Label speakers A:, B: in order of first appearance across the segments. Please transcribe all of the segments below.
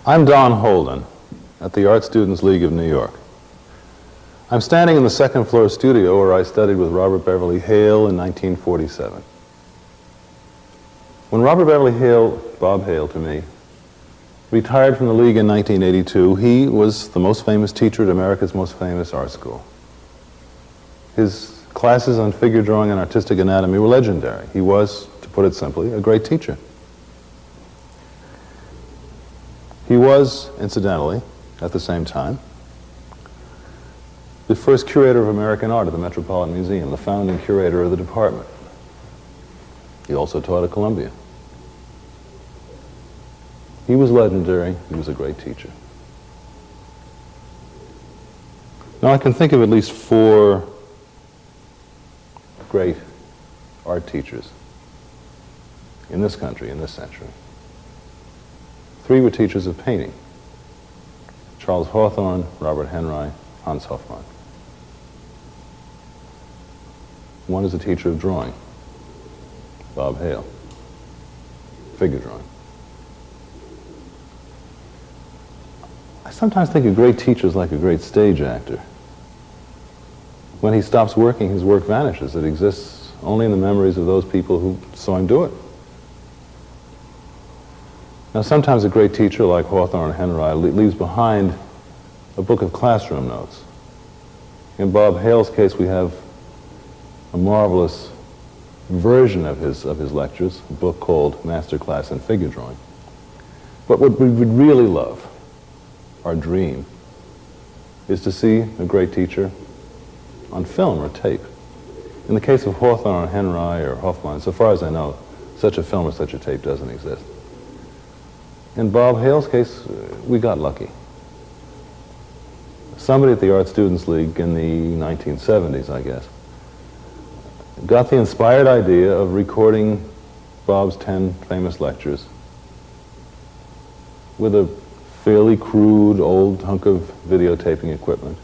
A: I'm Don Holden at the Art Students League of New York. I'm standing in the second floor studio where I studied with Robert Beverly Hale in 1947. When Robert Beverly Hale, Bob Hale to me, retired from the League in 1982, he was the most famous teacher at America's most famous art school. His classes on figure drawing and artistic anatomy were legendary. He was, to put it simply, a great teacher. He was, incidentally, at the same time, the first curator of American art at the Metropolitan Museum, the founding curator of the department. He also taught at Columbia. He was legendary. He was a great teacher. Now, I can think of at least 4 great art teachers in this country, in this century. 3 were teachers of painting: Charles Hawthorne, Robert Henri, Hans Hofmann. 1 is a teacher of drawing, Bob Hale, figure drawing. I sometimes think a great teacher is like a great stage actor. When he stops working, his work vanishes. It exists only in the memories of those people who saw him do it. Now, sometimes a great teacher like Hawthorne or Henri leaves behind a book of classroom notes. In Bob Hale's case, we have a marvelous version of his lectures, a book called Master Class in Figure Drawing. But what we would really love, our dream, is to see a great teacher on film or tape. In the case of Hawthorne or Henri or Hofmann, so far as I know, such a film or such a tape doesn't exist. In Bob Hale's case, we got lucky. Somebody at the Art Students League in the 1970s, I guess, got the inspired idea of recording Bob's 10 famous lectures with a fairly crude old hunk of videotaping equipment.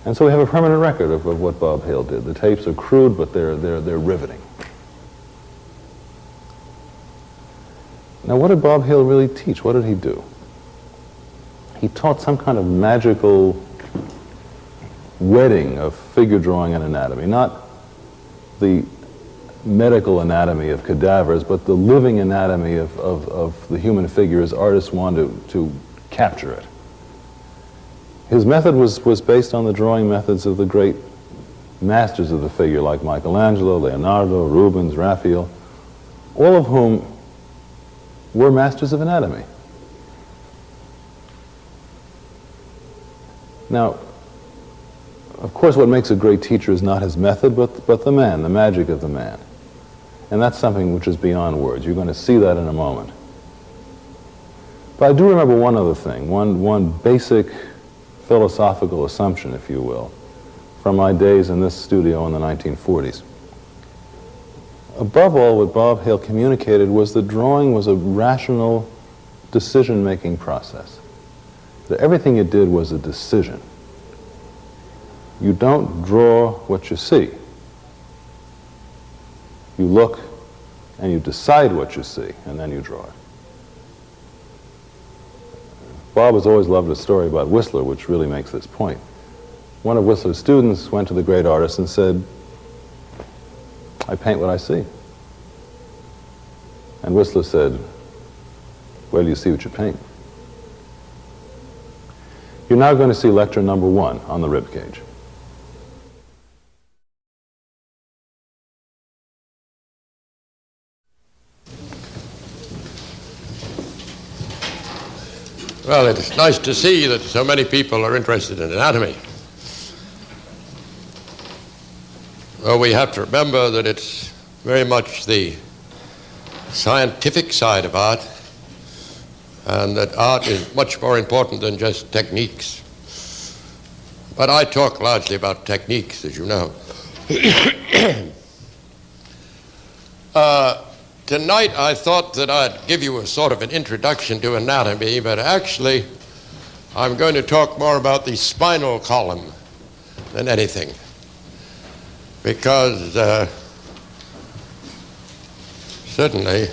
A: And so we have a permanent record of what Bob Hale did. The tapes are crude, but they're riveting. Now, what did Bob Hale really teach? What did he do? He taught some kind of magical wedding of figure drawing and anatomy, not the medical anatomy of cadavers, but the living anatomy of the human figure as artists wanted to capture it. His method was based on the drawing methods of the great masters of the figure, like Michelangelo, Leonardo, Rubens, Raphael, all of whom were masters of anatomy. Now, of course, what makes a great teacher is not his method, but the man, the magic of the man. And that's something which is beyond words. You're going to see that in a moment. But I do remember one other thing, one basic philosophical assumption, if you will, from my days in this studio in the 1940s. Above all, what Bob Hale communicated was that drawing was a rational decision-making process. That everything it did was a decision. You don't draw what you see. You look and you decide what you see, and then you draw it. Bob has always loved a story about Whistler, which really makes this point. One of Whistler's students went to the great artist and said, "I paint what I see." And Whistler said, "Where do you see what you paint?" You're now going to see lecture number 1 on the rib cage.
B: Well, it's nice to see that so many people are interested in anatomy. Well, we have to remember that it's very much the scientific side of art, and that art is much more important than just techniques. But I talk largely about techniques, as you know. Tonight I thought that I'd give you a sort of an introduction to anatomy, but actually I'm going to talk more about the spinal column than anything, because certainly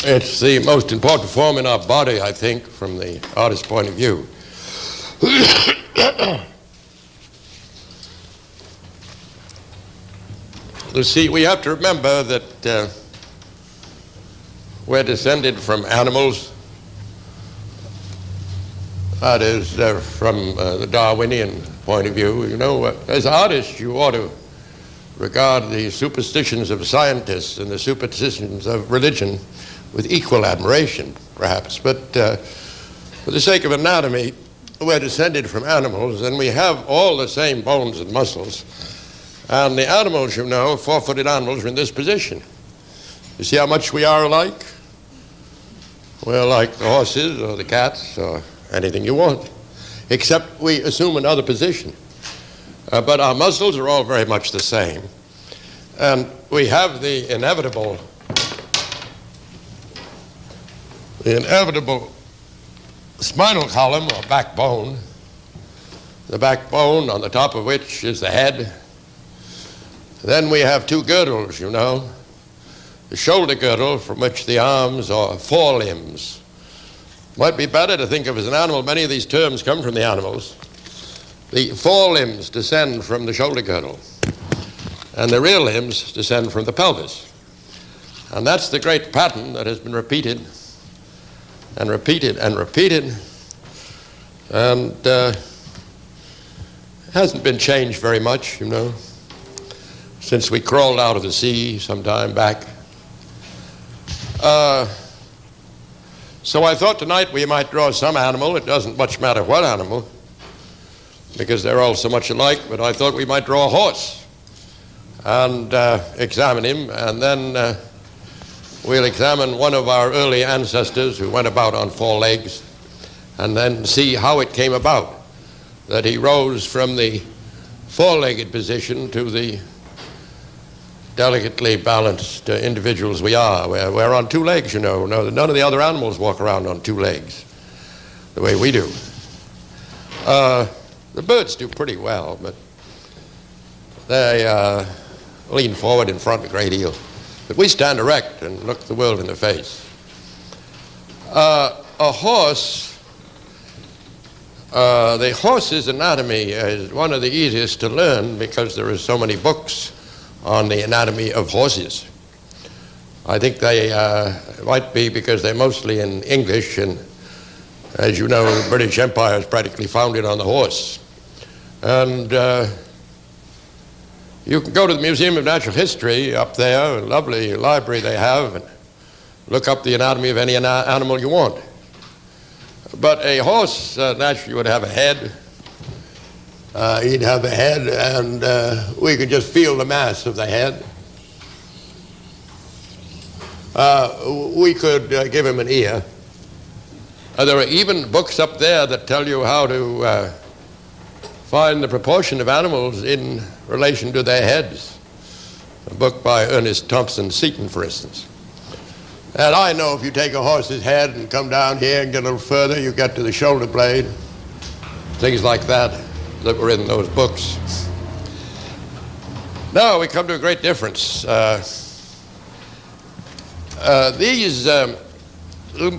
B: It's the most important form in our body, I think, from the artist's point of view. You see, we have to remember that we're descended from animals. That is, from the Darwinian point of view. You know, as artists, you ought to regard the superstitions of scientists and the superstitions of religion with equal admiration, perhaps. But for the sake of anatomy, we're descended from animals, and we have all the same bones and muscles. And the animals, you know, four-footed animals, are in this position. You see how much we are alike? We're like the horses or the cats or anything you want, except we assume another position. But our muscles are all very much the same. And we have the inevitable spinal column or backbone, the backbone on the top of which is the head. Then we have two girdles, you know, the shoulder girdle from which the arms or forelimbs. Might be better to think of as an animal. Many of these terms come from the animals. The forelimbs descend from the shoulder girdle, and the rear limbs descend from the pelvis. And that's the great pattern that has been repeated and repeated and repeated, and hasn't been changed very much, you know, since we crawled out of the sea some time back. So I thought tonight we might draw some animal. It doesn't much matter what animal, because they're all so much alike, but I thought we might draw a horse and examine him, and then we'll examine one of our early ancestors who went about on four legs, and then see how it came about that he rose from the four-legged position to the delicately balanced individuals we are. We're on two legs, you know. None of the other animals walk around on two legs the way we do. The birds do pretty well, but they lean forward in front a great deal. But we stand erect and look the world in the face. A horse, the horse's anatomy is one of the easiest to learn because there are so many books on the anatomy of horses. I think they might be because they're mostly in English, and as you know, the British Empire is practically founded on the horse. And you can go to the Museum of Natural History up there, a lovely library they have, and look up the anatomy of any animal you want. But a horse naturally would have a head. He'd have a head, and we could just feel the mass of the head. We could give him an ear. There are even books up there that tell you how to find the proportion of animals in relation to their heads. A book by Ernest Thompson Seton, for instance. And I know if you take a horse's head and come down here and get a little further, you get to the shoulder blade, things like that were in those books. Now we come to a great difference. These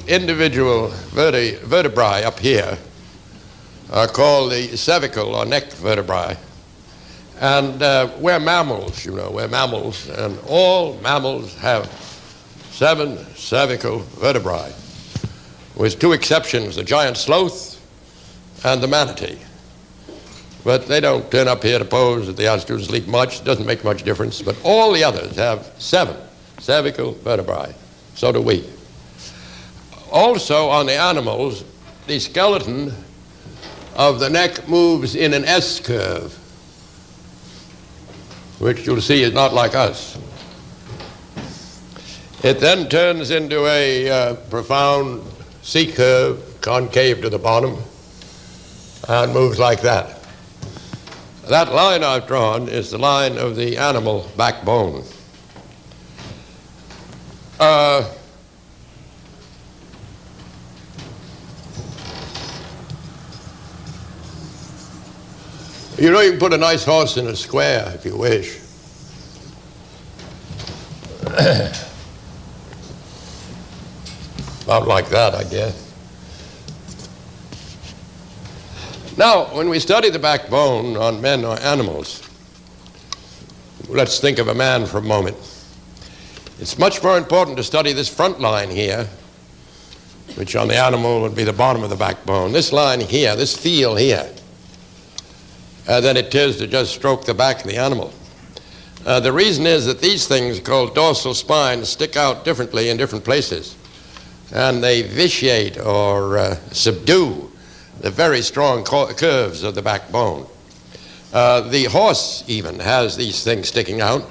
B: individual vertebrae up here are called the cervical or neck vertebrae. And we're mammals, you know, we're mammals, and all mammals have 7 cervical vertebrae, with 2 exceptions, the giant sloth and the manatee. But they don't turn up here to pose at the art students league much. It doesn't make much difference. But all the others have 7 cervical vertebrae. So do we. Also, on the animals, the skeleton of the neck moves in an S curve, which you'll see is not like us. It then turns into a profound C curve, concave to the bottom, and moves like that. That line I've drawn is the line of the animal backbone. You know, you can put a nice horse in a square if you wish. About like that, I guess. Now, when we study the backbone on men or animals, let's think of a man for a moment. It's much more important to study this front line here, which on the animal would be the bottom of the backbone, this line here, this feel here, than it is to just stroke the back of the animal. The reason is that these things called dorsal spines stick out differently in different places, and they vitiate or subdue the very strong curves of the backbone. The horse even has these things sticking out,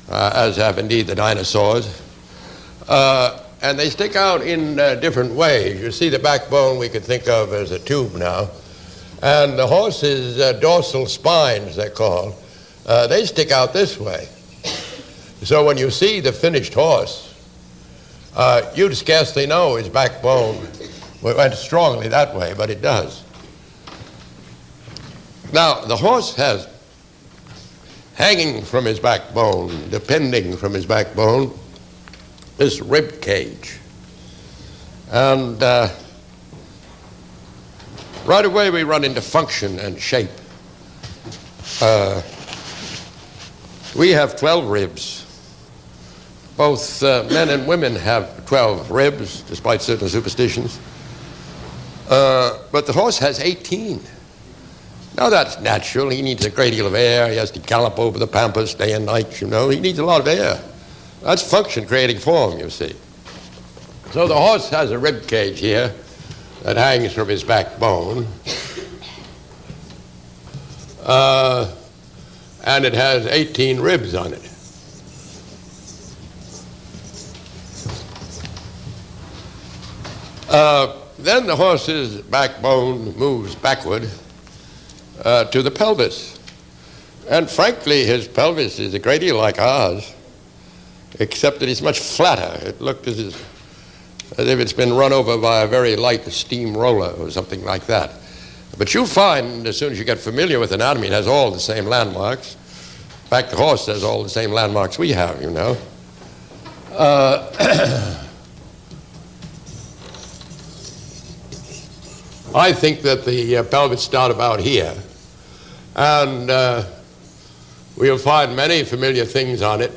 B: as have indeed the dinosaurs. And they stick out in different ways. You see the backbone we could think of as a tube now. And the horse's dorsal spines, they're called, they stick out this way. So when you see the finished horse, you'd scarcely know his backbone went strongly that way, but it does. Now, the horse has hanging from his backbone, depending from his backbone, this rib cage. And right away we run into function and shape. We have 12 ribs. Both men and women have 12 ribs, despite certain superstitions. But the horse has 18. Now that's natural. He needs a great deal of air. He has to gallop over the pampas day and night, you know. He needs a lot of air. That's function creating form, you see. So the horse has a rib cage here that hangs from his backbone. And it has 18 ribs on it. Then the horse's backbone moves backward to the pelvis. And frankly, his pelvis is a great deal like ours, except that it's much flatter. It looked as if it's been run over by a very light steamroller or something like that. But you'll find, as soon as you get familiar with anatomy, it has all the same landmarks. In fact, the horse has all the same landmarks we have, you know. I think that the pelvis start about here, and we'll find many familiar things on it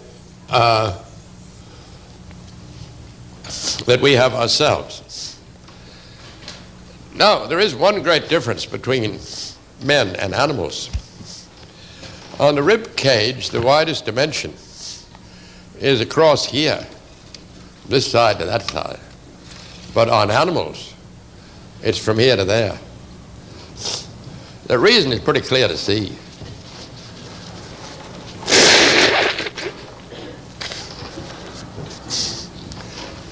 B: that we have ourselves. Now, there is one great difference between men and animals. On the rib cage, the widest dimension is across here, this side to that side. But on animals, it's from here to there. The reason is pretty clear to see.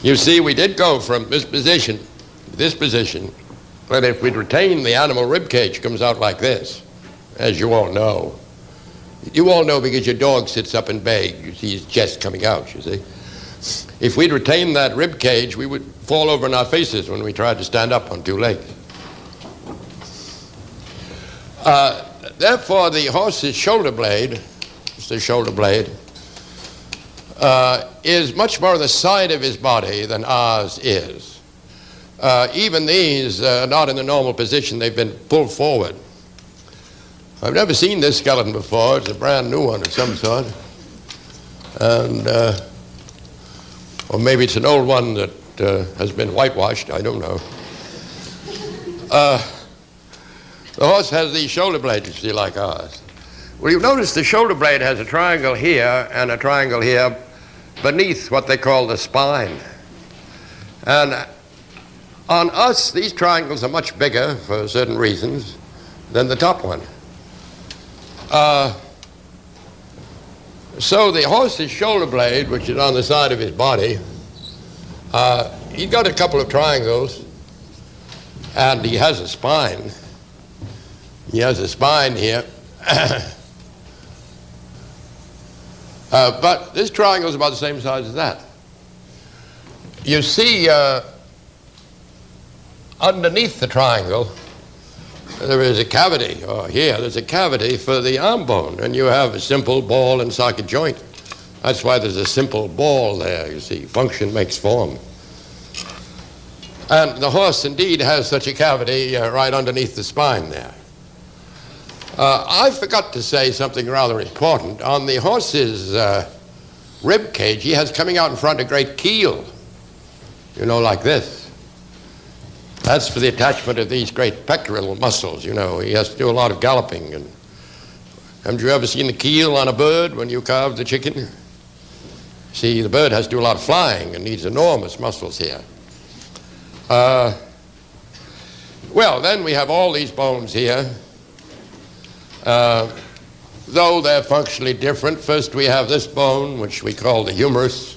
B: You see, we did go from this position to this position, but if we'd retained the animal rib cage, comes out like this, as you all know. You all know because your dog sits up in bed. You see his chest coming out, you see. If we'd retained that rib cage, we would fall over on our faces when we tried to stand up on two legs. Therefore, the horse's shoulder blade, the shoulder blade, is much more the side of his body than ours is. Even these are not in the normal position. They've been pulled forward. I've never seen this skeleton before. It's a brand new one of some sort. And, or maybe it's an old one that has been whitewashed. I don't know. The horse has these shoulder blades, you see, like ours. Well, you notice the shoulder blade has a triangle here and a triangle here beneath what they call the spine. And on us, these triangles are much bigger for certain reasons than the top one. So the horse's shoulder blade, which is on the side of his body, he's got a couple of triangles, and he has a spine. He has a spine here. But this triangle is about the same size as that. You see, underneath the triangle, there is a cavity, or here, there's a cavity for the arm bone, and you have a simple ball and socket joint. That's why there's a simple ball there, you see. Function makes form. And the horse indeed has such a cavity right underneath the spine there. I forgot to say something rather important. On the horse's rib cage, he has coming out in front a great keel, like this. That's for the attachment of these great pectoral muscles, He has to do a lot of galloping. And haven't you ever seen the keel on a bird when you carve the chicken? See, the bird has to do a lot of flying and needs enormous muscles here. Well, then we have all these bones here. Though they're functionally different, first we have this bone, which we call the humerus,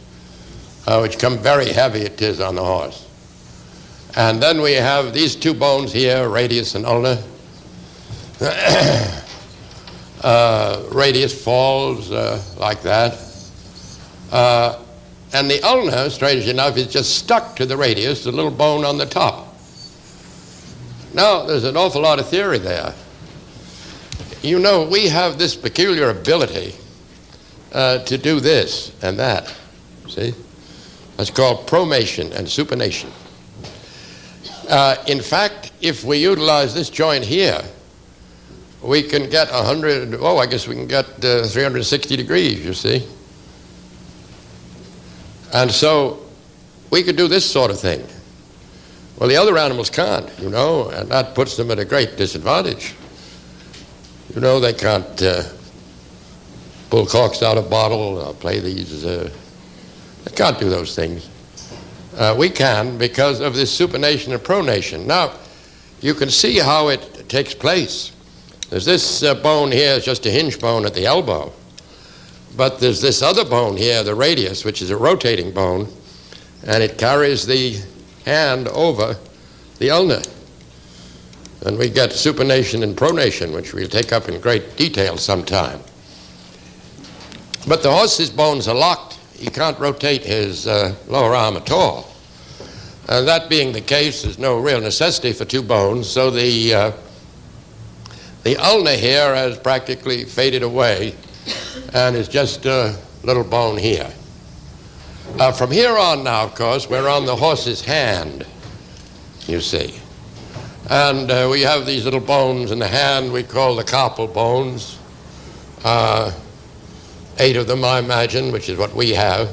B: which come very heavy it is on the horse. And then we have these two bones here, radius and ulna. Radius falls like that. And the ulna, strangely enough, is just stuck to the radius, the little bone on the top. Now, there's an awful lot of theory there. We have this peculiar ability to do this and that, see? That's called pronation and supination. In fact, if we utilize this joint here, we can get 360 degrees, you see? And so we could do this sort of thing. Well, the other animals can't, and that puts them at a great disadvantage. They can't pull corks out of a bottle, play these, they can't do those things. We can because of this supination and pronation. Now, you can see how it takes place. There's this bone here, is just a hinge bone at the elbow. But there's this other bone here, the radius, which is a rotating bone, and it carries the hand over the ulna. And we get supination and pronation, which we'll take up in great detail sometime. But the horse's bones are locked. He can't rotate his lower arm at all. That being the case, there's no real necessity for two bones, so the ulna here has practically faded away and is just a little bone here. From here on now, of course, we're on the horse's hand, you see. And we have these little bones in the hand we call the carpal bones. 8 of them, I imagine, which is what we have.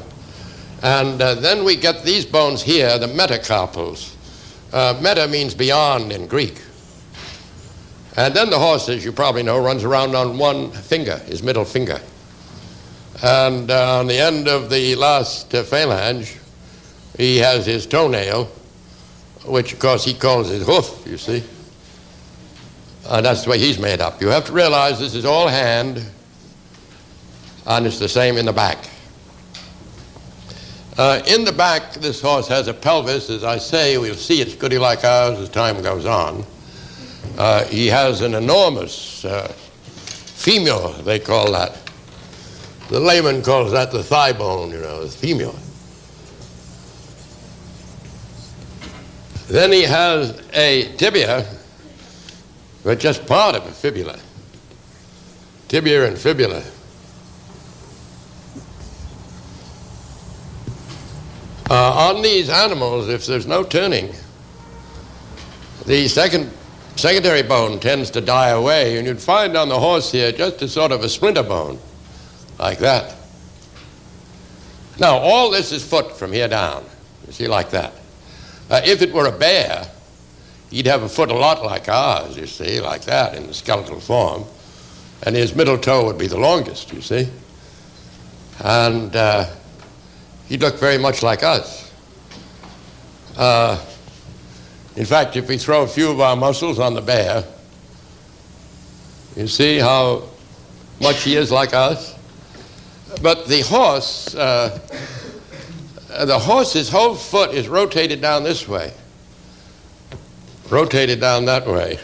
B: And then we get these bones here, the metacarpals. Meta means beyond in Greek. And then the horse, as you probably know, runs around on one finger, his middle finger. And on the end of the last phalange, he has his toenail, which, of course, he calls his hoof, you see. And that's the way he's made up. You have to realize this is all hand, and it's the same in the back. In the back, this horse has a pelvis. As I say, we'll see it's goody like ours as time goes on. He has an enormous femur, they call that. The layman calls that the thigh bone, the femur. Then he has a tibia, but just part of a fibula. Tibia and fibula. On these animals, if there's no turning, the secondary bone tends to die away, and you'd find on the horse here just a sort of a splinter bone, like that. Now, all this is foot from here down, you see, like that. If it were a bear, he'd have a foot a lot like ours, you see, like that in the skeletal form, and his middle toe would be the longest, you see. And he'd look very much like us. In fact, if we throw a few of our muscles on the bear, you see how much he is like us? But the horse's whole foot is rotated down this way, rotated down that way.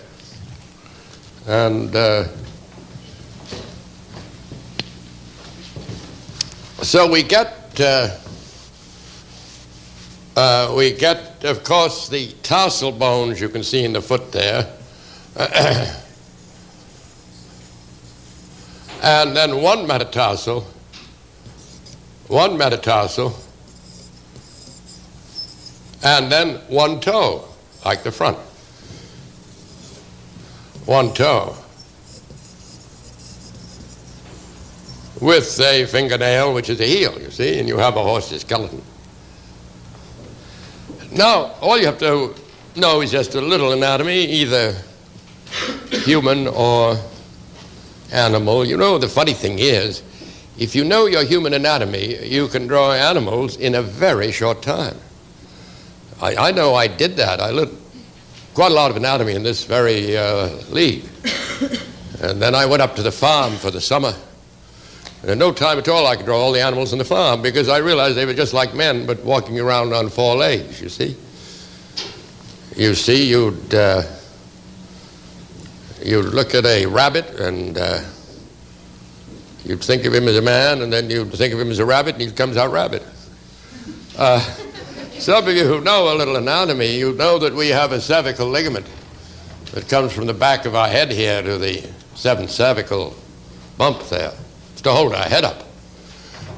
B: And so we get, of course, the tarsal bones you can see in the foot there. And then one metatarsal And then one toe, like the front. One toe. With a fingernail, which is a heel, you see, and you have a horse's skeleton. Now, all you have to know is just a little anatomy, either human or animal. You know, the funny thing is, if you know your human anatomy, you can draw animals in a very short time. I know I did that. I learned quite a lot of anatomy in this very league. And then I went up to the farm for the summer. And in no time at all I could draw all the animals on the farm, because I realized they were just like men, but walking around on four legs, you see. You see, you'd look at a rabbit and you'd think of him as a man, and then you'd think of him as a rabbit, and he comes out rabbit. Some of you who know a little anatomy, you know that we have a cervical ligament that comes from the back of our head here to the seventh cervical bump there. To hold our head up.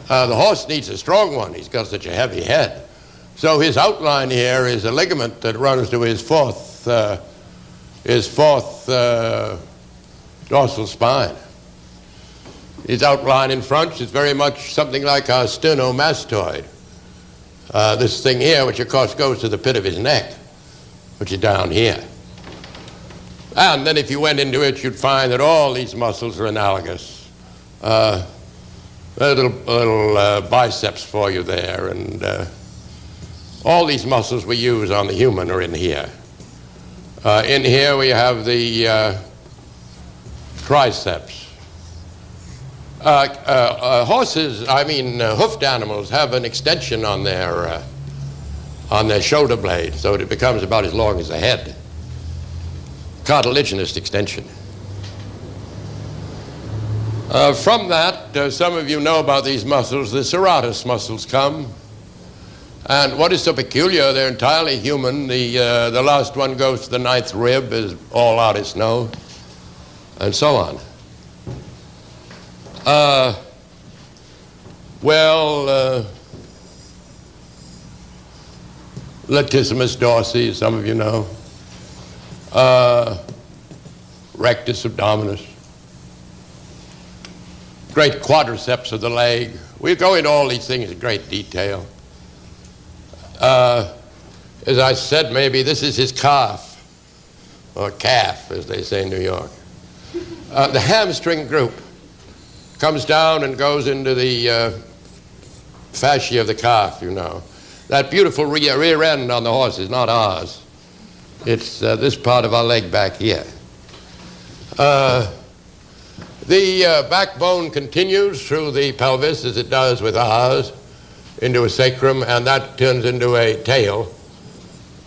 B: The horse needs a strong one. He's got such a heavy head. So his outline here is a ligament that runs to his fourth dorsal spine. His outline in front is very much something like our sternomastoid. This thing here, which of course goes to the pit of his neck, which is down here. And then if you went into it, you'd find that all these muscles are analogous. A little biceps for you there, and all these muscles we use on the human are in here. In here we have the triceps. Hoofed animals have an extension on their shoulder blade, so it becomes about as long as the head. Cartilaginous extension. From that, some of you know about these muscles. The serratus muscles come. And what is so peculiar, they're entirely human. The last one goes to the ninth rib, as all artists know, and so on. Latissimus dorsi, some of you know. Rectus abdominis. Great quadriceps of the leg. We go into all these things in great detail. As I said, maybe this is his calf, or calf, as they say in New York. The hamstring group comes down and goes into the fascia of the calf, you know. That beautiful rear end on the horse is not ours. It's this part of our leg back here. The backbone continues through the pelvis, as it does with ours, into a sacrum, and that turns into a tail,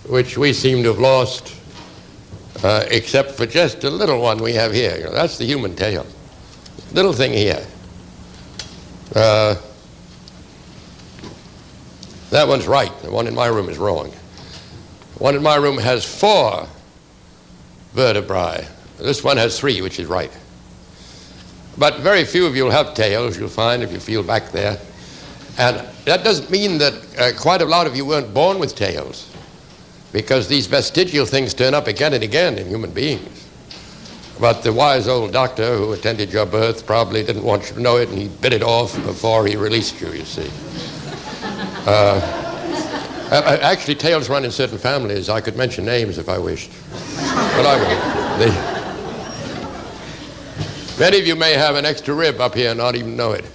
B: which we seem to have lost, except for just a little one we have here. You know, that's the human tail. Little thing here. That one's right. The one in my room is wrong. The one in my room has 4 vertebrae. This one has 3, which is right. But very few of you will have tails, you'll find, if you feel back there. And that doesn't mean that quite a lot of you weren't born with tails, because these vestigial things turn up again and again in human beings. But the wise old doctor who attended your birth probably didn't want you to know it, and he bit it off before he released you, you see. Actually, tails run in certain families. I could mention names if I wished, but I won't. Many of you may have an extra rib up here and not even know it.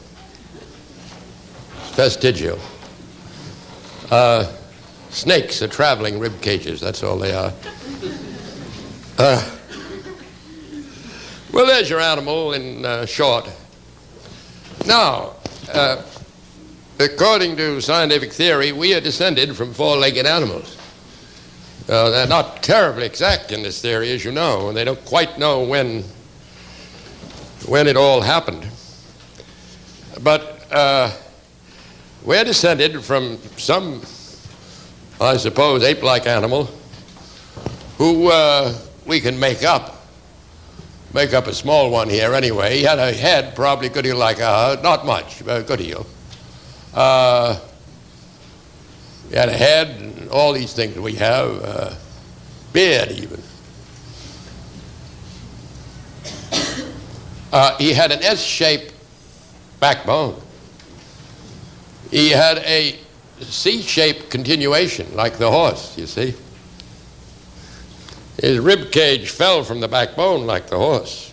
B: It's vestigial. Snakes are traveling rib cages, that's all they are. Well, there's your animal in short. Now, according to scientific theory, we are descended from 4-legged animals. They're not terribly exact in this theory, as you know, and they don't quite know when it all happened. But we're descended from some, I suppose, ape-like animal who we can make up a small one here anyway. He had a head probably a good deal like ours, not much, but a good deal. He had a head, all these things we have, beard even. He had an S-shaped backbone. He had a C-shaped continuation, like the horse, you see. His rib cage fell from the backbone like the horse.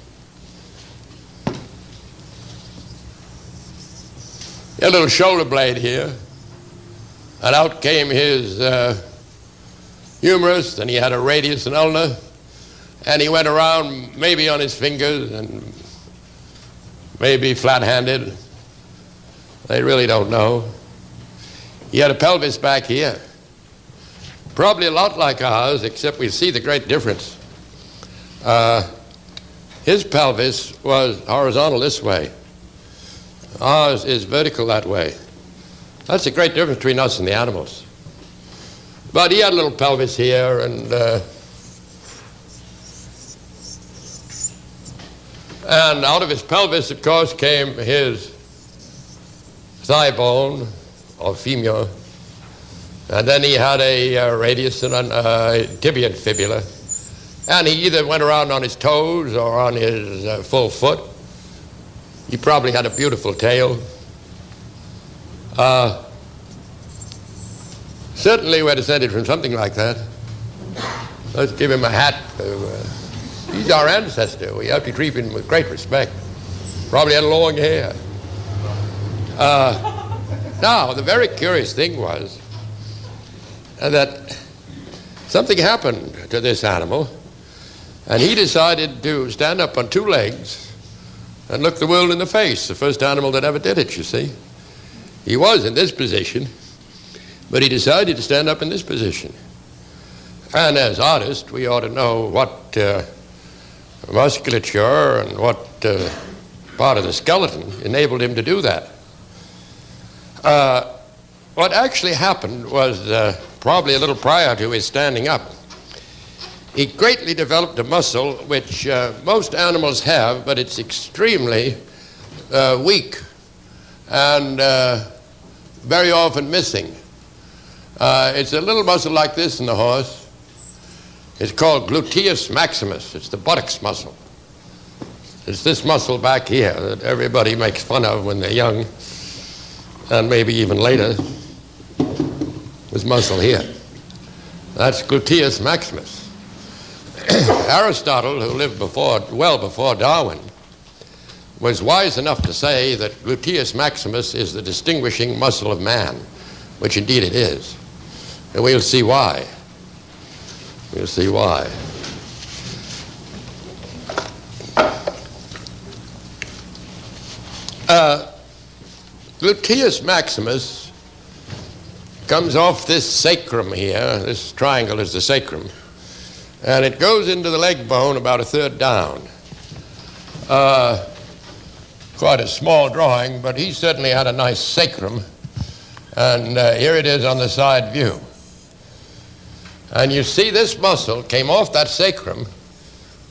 B: He had a little shoulder blade here, and out came his humerus, and he had a radius and ulna, and he went around maybe on his fingers and maybe flat-handed. They really don't know. He had a pelvis back here, probably a lot like ours, except we see the great difference. His pelvis was horizontal this way. Ours is vertical that way. That's a great difference between us and the animals. But he had a little pelvis here, and out of his pelvis, of course, came his thigh bone, or femur, and then he had a radius and a tibia and fibula, and he either went around on his toes or on his full foot. He probably had a beautiful tail. Certainly we're descended from something like that. Let's give him a hat. He's our ancestor. We have to treat him with great respect. Probably had long hair. Now, the very curious thing was that something happened to this animal, and he decided to stand up on two legs and look the world in the face, the first animal that ever did it, you see. He was in this position, but he decided to stand up in this position. And as artists, we ought to know what musculature and what part of the skeleton enabled him to do that. What actually happened was probably a little prior to his standing up. He greatly developed a muscle which most animals have, but it's extremely weak and very often missing. It's a little muscle like this in the horse. It's called gluteus maximus. It's the buttocks muscle. It's this muscle back here that everybody makes fun of when they're young, and maybe even later. This muscle here. That's gluteus maximus. Aristotle, who lived well before Darwin, was wise enough to say that gluteus maximus is the distinguishing muscle of man, which indeed it is. And we'll see why. We'll see why. Gluteus maximus comes off this sacrum here. This triangle is the sacrum. And it goes into the leg bone about a third down. Quite a small drawing, but he certainly had a nice sacrum. And here it is on the side view. And you see this muscle came off that sacrum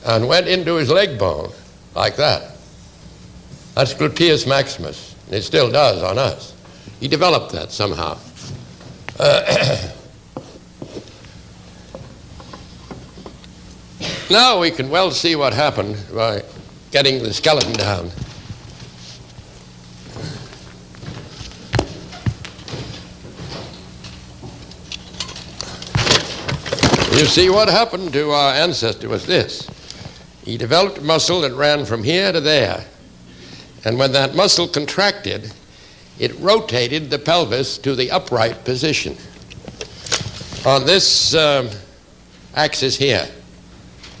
B: and went into his leg bone, like that. That's gluteus maximus. And it still does on us. He developed that somehow. Now we can well see what happened by getting the skeleton down. You see, what happened to our ancestor was this. He developed muscle that ran from here to there. And when that muscle contracted, it rotated the pelvis to the upright position. On this axis here,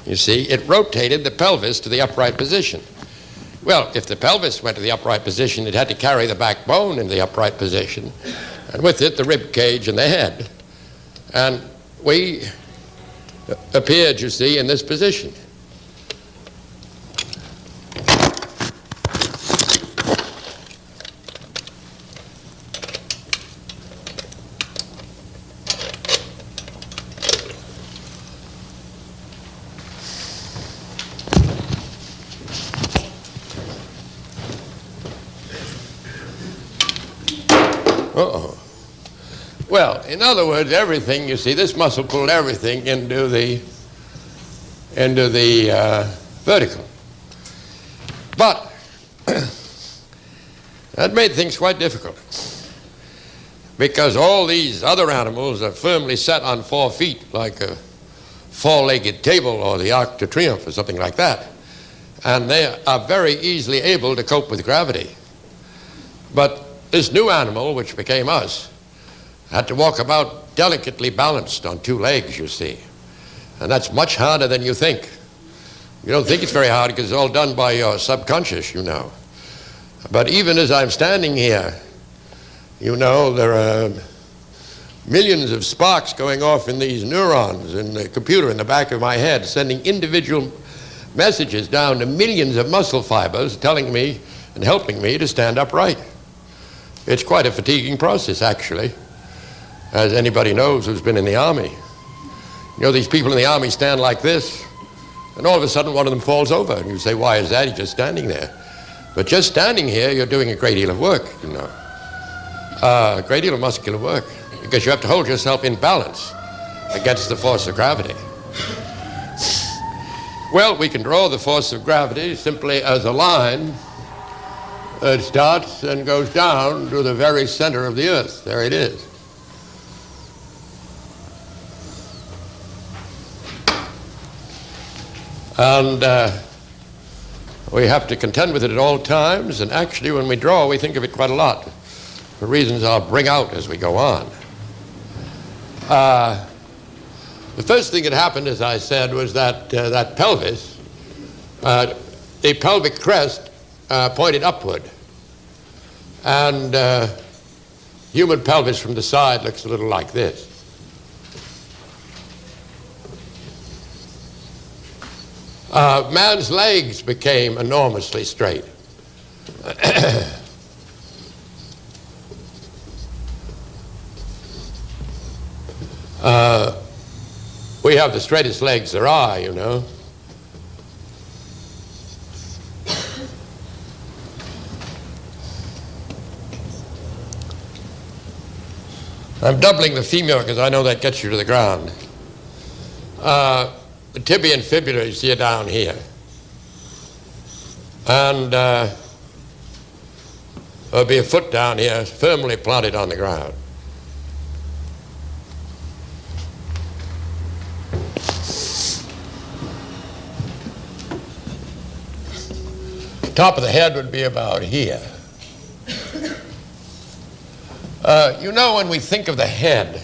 B: you see, it rotated the pelvis to the upright position. Well, if the pelvis went to the upright position, it had to carry the backbone in the upright position, and with it, the rib cage and the head. And we appeared, you see, in this position. Well, in other words, everything, you see, this muscle pulled everything into the vertical. But that made things quite difficult, because all these other animals are firmly set on 4 feet, like a 4-legged table or the Arc de Triomphe or something like that. And they are very easily able to cope with gravity. But this new animal, which became us, had to walk about delicately balanced on 2 legs, you see. And that's much harder than you think. You don't think it's very hard because it's all done by your subconscious, you know. But even as I'm standing here, you know, there are millions of sparks going off in these neurons in the computer in the back of my head, sending individual messages down to millions of muscle fibers telling me and helping me to stand upright. It's quite a fatiguing process, actually, as anybody knows who's been in the Army. You know, these people in the Army stand like this, and all of a sudden one of them falls over, and you say, why is that? He's just standing there. But just standing here, you're doing a great deal of work, you know. A great deal of muscular work, because you have to hold yourself in balance against the force of gravity. Well, we can draw the force of gravity simply as a line that starts and goes down to the very center of the earth. There it is. And we have to contend with it at all times, and actually when we draw we think of it quite a lot, for reasons I'll bring out as we go on. The first thing that happened, as I said, was that that pelvis, the pelvic crest pointed upward, and human pelvis from the side looks a little like this. Man's legs became enormously straight. We have the straightest legs there are, you know. I'm doubling the femur because I know that gets you to the ground. The tibia and fibula, you see it down here. And there'll be a foot down here firmly planted on the ground. Top of the head would be about here. You know, when we think of the head,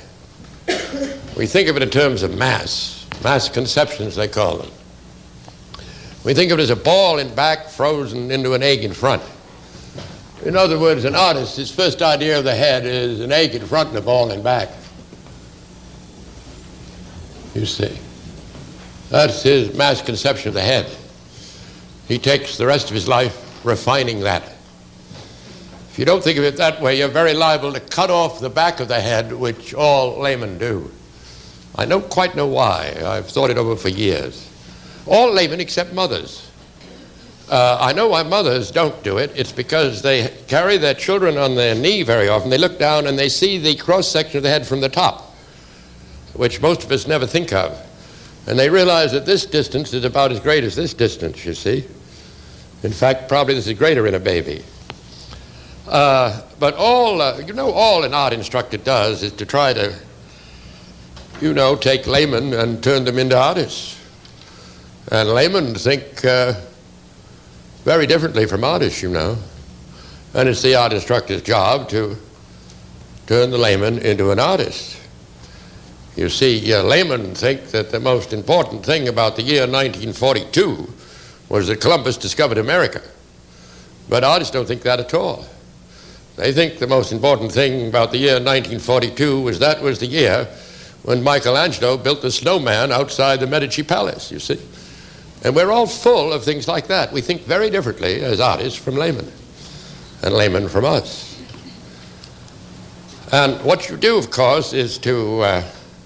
B: we think of it in terms of mass conceptions, they call them. We think of it as a ball in back frozen into an egg in front. In other words, an artist, his first idea of the head is an egg in front and a ball in back. You see. That's his mass conception of the head. He takes the rest of his life refining that. If you don't think of it that way, you're very liable to cut off the back of the head, which all laymen do. I don't quite know why. I've thought it over for years. All laymen except mothers. I know why mothers don't do it. It's because they carry their children on their knee very often. They look down and they see the cross-section of the head from the top, which most of us never think of. And they realize that this distance is about as great as this distance, you see. In fact, probably this is greater in a baby. But all an art instructor does is to try to, take laymen and turn them into artists. And laymen think very differently from artists, you know. And it's the art instructor's job to turn the layman into an artist. You see, laymen think that the most important thing about the year 1942 was that Columbus discovered America. But artists don't think that at all. They think the most important thing about the year 1942 was that was the year when Michelangelo built the snowman outside the Medici Palace, you see. And we're all full of things like that. We think very differently as artists from laymen, and laymen from us. And what you do, of course, is to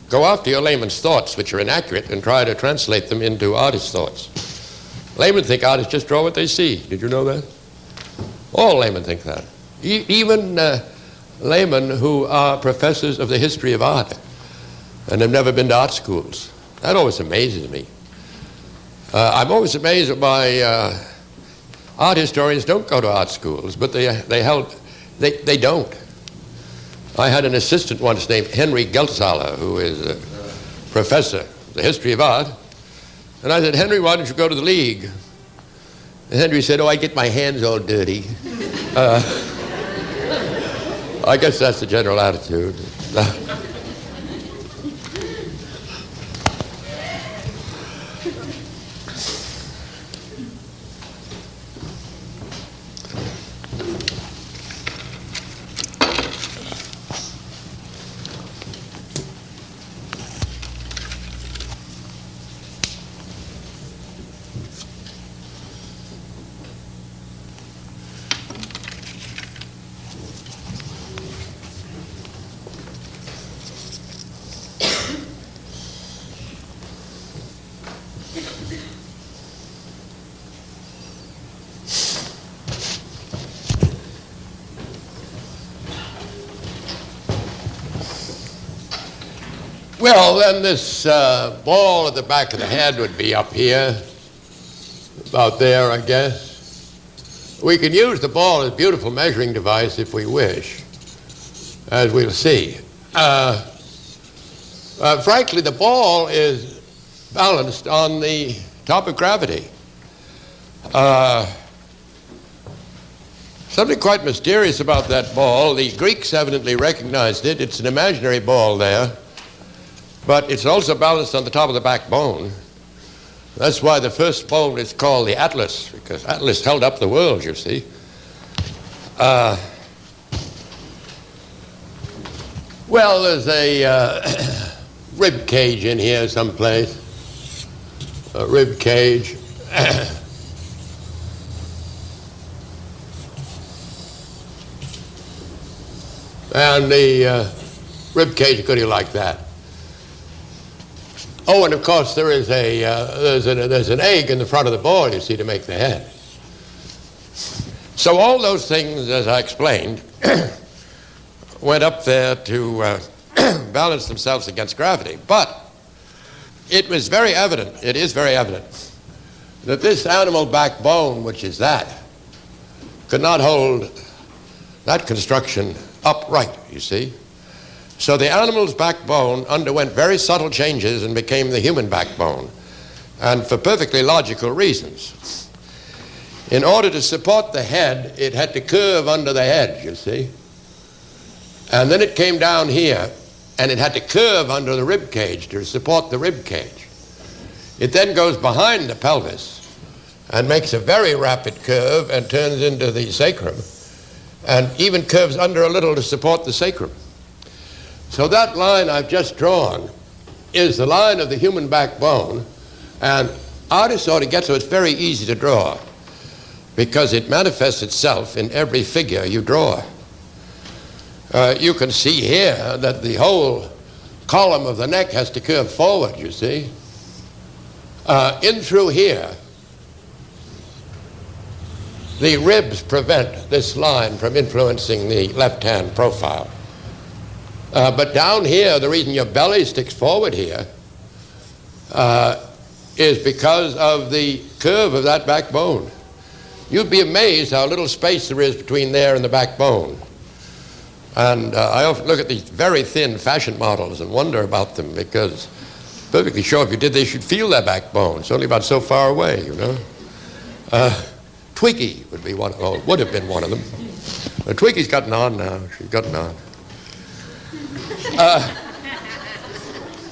B: go after your layman's thoughts, which are inaccurate, and try to translate them into artist thoughts. Laymen think artists just draw what they see. Did you know that? All laymen think that. Even laymen who are professors of the history of art and have never been to art schools. That always amazes me. I'm always amazed that my art historians don't go to art schools, but they don't. I had an assistant once named Henry Geltzaler, who is a professor of the history of art, and I said, Henry, why don't you go to the League? And Henry said, oh, I get my hands all dirty. I guess that's the general attitude. Well, then this ball at the back of the head would be up here, about there, I guess. We can use the ball as a beautiful measuring device if we wish, as we'll see. Frankly, the ball is balanced on the top of gravity. Something quite mysterious about that ball. The Greeks evidently recognized it. It's an imaginary ball there. But it's also balanced on the top of the backbone. That's why the first bone is called the Atlas, because Atlas held up the world, you see. Well, there's a rib cage in here someplace. A rib cage. And the rib cage, could you like that? Oh, and of course there is there's an egg in the front of the ball, you see, to make the head. So all those things, as I explained, went up there to balance themselves against gravity. But it is very evident that this animal backbone, which is that, could not hold that construction upright, you see. So the animal's backbone underwent very subtle changes and became the human backbone, and for perfectly logical reasons. In order to support the head, it had to curve under the head, you see. And then it came down here, and it had to curve under the rib cage to support the rib cage. It then goes behind the pelvis and makes a very rapid curve and turns into the sacrum, and even curves under a little to support the sacrum. So that line I've just drawn is the line of the human backbone, and artists ought to get so it's very easy to draw because it manifests itself in every figure you draw. You can see here that the whole column of the neck has to curve forward, you see. In through here, the ribs prevent this line from influencing the left-hand profile. But down here, the reason your belly sticks forward here is because of the curve of that backbone. You'd be amazed how little space there is between there and the backbone. And I often look at these very thin fashion models and wonder about them because perfectly sure if you did this, you'd feel their backbone. It's only about so far away, you know. Twiggy would be one, or would have been one of them. Twiggy's gotten on now. She's gotten on.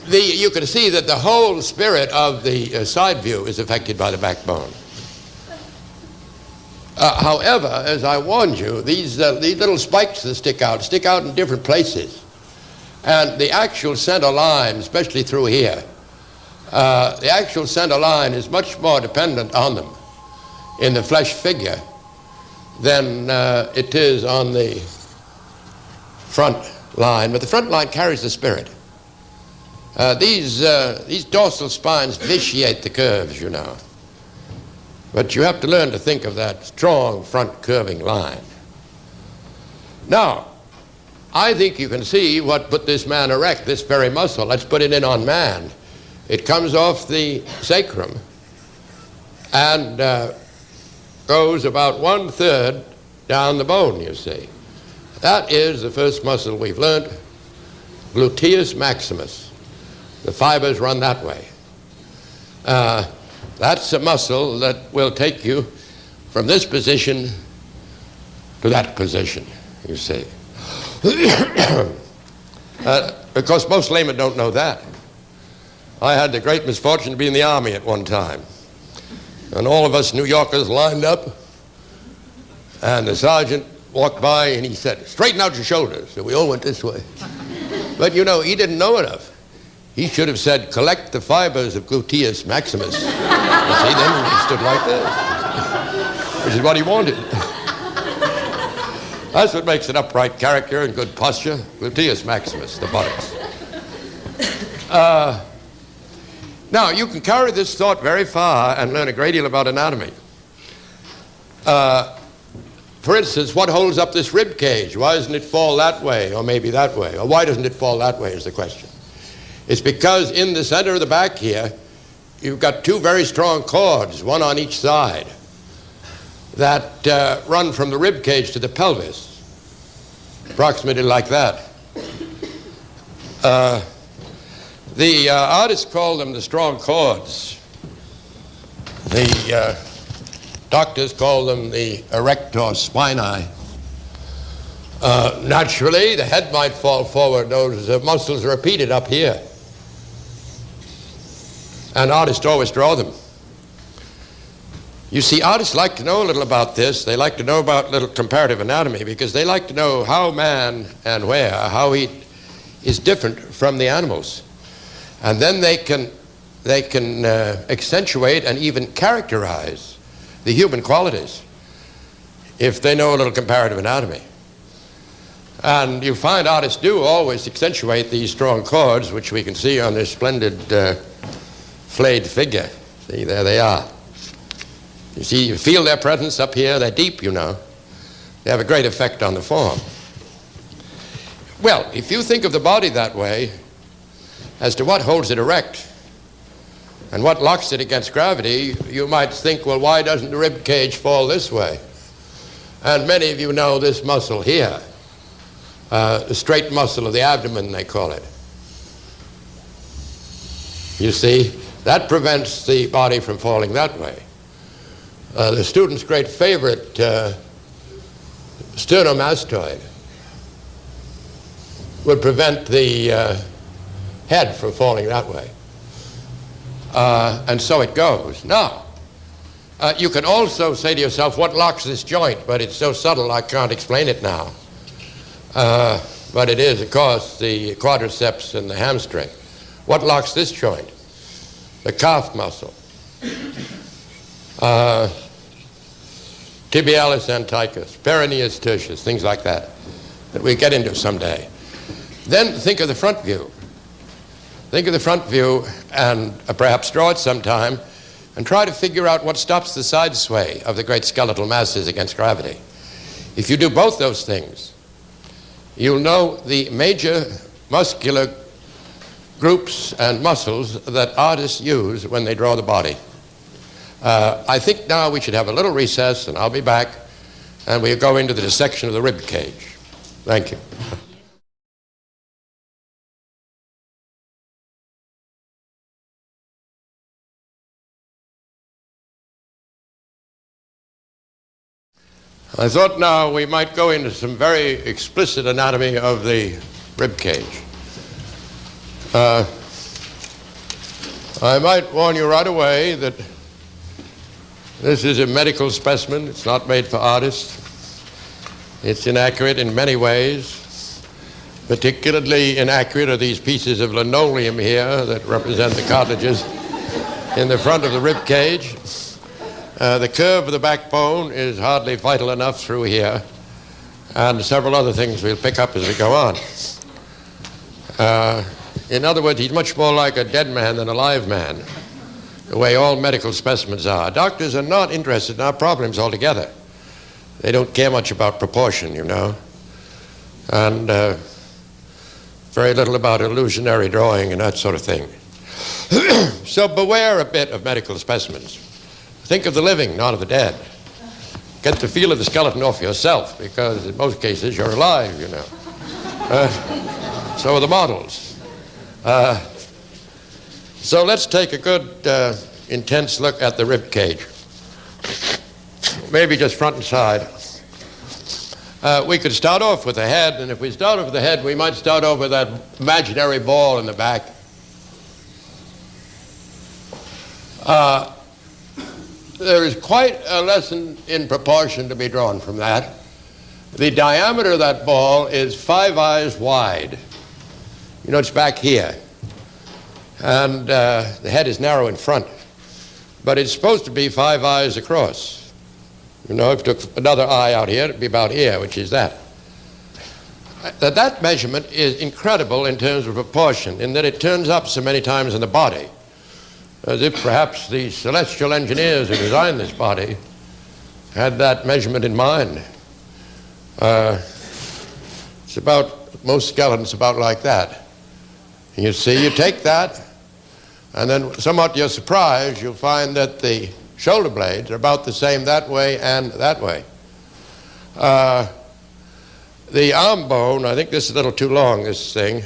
B: You can see that the whole spirit of the side view is affected by the backbone. However, as I warned you, these little spikes that stick out in different places. And the actual center line, especially through here, the actual center line is much more dependent on them in the flesh figure than it is on the front line. But the front line carries the spirit. These dorsal spines vitiate the curves, you know. But you have to learn to think of that strong front curving line. Now, I think you can see what put this man erect, this very muscle. Let's put it in on man. It comes off the sacrum and goes about 1/3 down the bone, you see. That is the first muscle we've learned, gluteus maximus. The fibers run that way. That's a muscle that will take you from this position to that position, you see. Of course, most laymen don't know that. I had the great misfortune to be in the Army at one time. And all of us New Yorkers lined up, and the sergeant walked by and he said, "Straighten out your shoulders." So we all went this way. But you know, he didn't know enough. He should have said, "Collect the fibers of gluteus maximus." You see, then he stood like this, which is what he wanted. That's what makes an upright character and good posture. Gluteus maximus, the buttocks. Now, you can carry this thought very far and learn a great deal about anatomy. For instance, what holds up this rib cage? Why doesn't it fall that way, or maybe that way? Or why doesn't it fall that way is the question. It's because in the center of the back here, you've got two very strong cords, one on each side, that run from the rib cage to the pelvis, approximately like that. The artists call them the strong cords. The doctors call them the erector spinae. Naturally, the head might fall forward. Those muscles are repeated up here. And artists always draw them. You see, artists like to know a little about this. They like to know about little comparative anatomy because they like to know how man and how he is different from the animals. And then they can accentuate and even characterize the human qualities if they know a little comparative anatomy. And you find artists do always accentuate these strong cords, which we can see on this splendid flayed figure. See, there they are. You see, you feel their presence up here. They're deep, you know. They have a great effect on the form. Well, if you think of the body that way, as to what holds it erect and what locks it against gravity, you might think, well, why doesn't the rib cage fall this way? And many of you know this muscle here, the straight muscle of the abdomen, they call it. You see, that prevents the body from falling that way. The student's great favorite, sternomastoid, would prevent the head from falling that way. And so it goes. Now, you can also say to yourself, what locks this joint? But it's so subtle I can't explain it now. But it is, of course, the quadriceps and the hamstring. What locks this joint? The calf muscle. Tibialis anticus, peroneus tertius, things like that we get into someday. Then think of the front view. Think of the front view and perhaps draw it sometime and try to figure out what stops the side sway of the great skeletal masses against gravity. If you do both those things, you'll know the major muscular groups and muscles that artists use when they draw the body. I think now we should have a little recess, and I'll be back, and we'll go into the dissection of the rib cage. Thank you. I thought now we might go into some very explicit anatomy of the rib cage. I might warn you right away that this is a medical specimen. It's not made for artists. It's inaccurate in many ways. Particularly inaccurate are these pieces of linoleum here that represent the cartilages in the front of the rib cage. The curve of the backbone is hardly vital enough through here, and several other things we'll pick up as we go on. In other words, he's much more like a dead man than a live man, the way all medical specimens are. Doctors are not interested in our problems altogether. They don't care much about proportion, you know. and very little about illusionary drawing and that sort of thing. So beware a bit of medical specimens. Think of the living, not of the dead. Get the feel of the skeleton off yourself, because in most cases you're alive, you know. So are the models. So let's take a good, intense look at the rib cage. Maybe just front and side. We could start off with the head, and if we start off with the head, we might start off with that imaginary ball in the back. There is quite a lesson in proportion to be drawn from that. The diameter of that ball is 5 eyes wide. You know, it's back here. And the head is narrow in front. But it's supposed to be 5 eyes across. You know, if you took another eye out here, it'd be about here, which is that. That measurement is incredible in terms of proportion, in that it turns up so many times in the body, as if perhaps the celestial engineers who designed this body had that measurement in mind. It's about, most skeletons about like that. And you see, you take that, and then somewhat to your surprise, you'll find that the shoulder blades are about the same that way and that way. The arm bone, I think this is a little too long, this thing.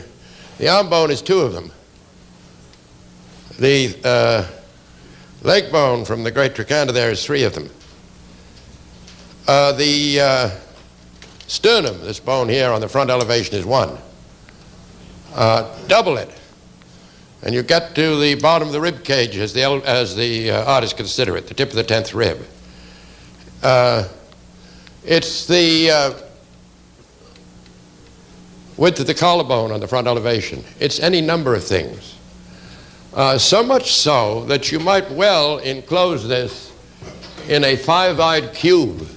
B: The arm bone is 2 of them. The leg bone from the great trochanter there is 3 of them. The sternum, this bone here on the front elevation, is 1. Double it, and you get to the bottom of the rib cage as the artists consider it, the tip of the 10th rib. It's the width of the collarbone on the front elevation. It's any number of things. So much so that you might well enclose this in a 5-eyed cube.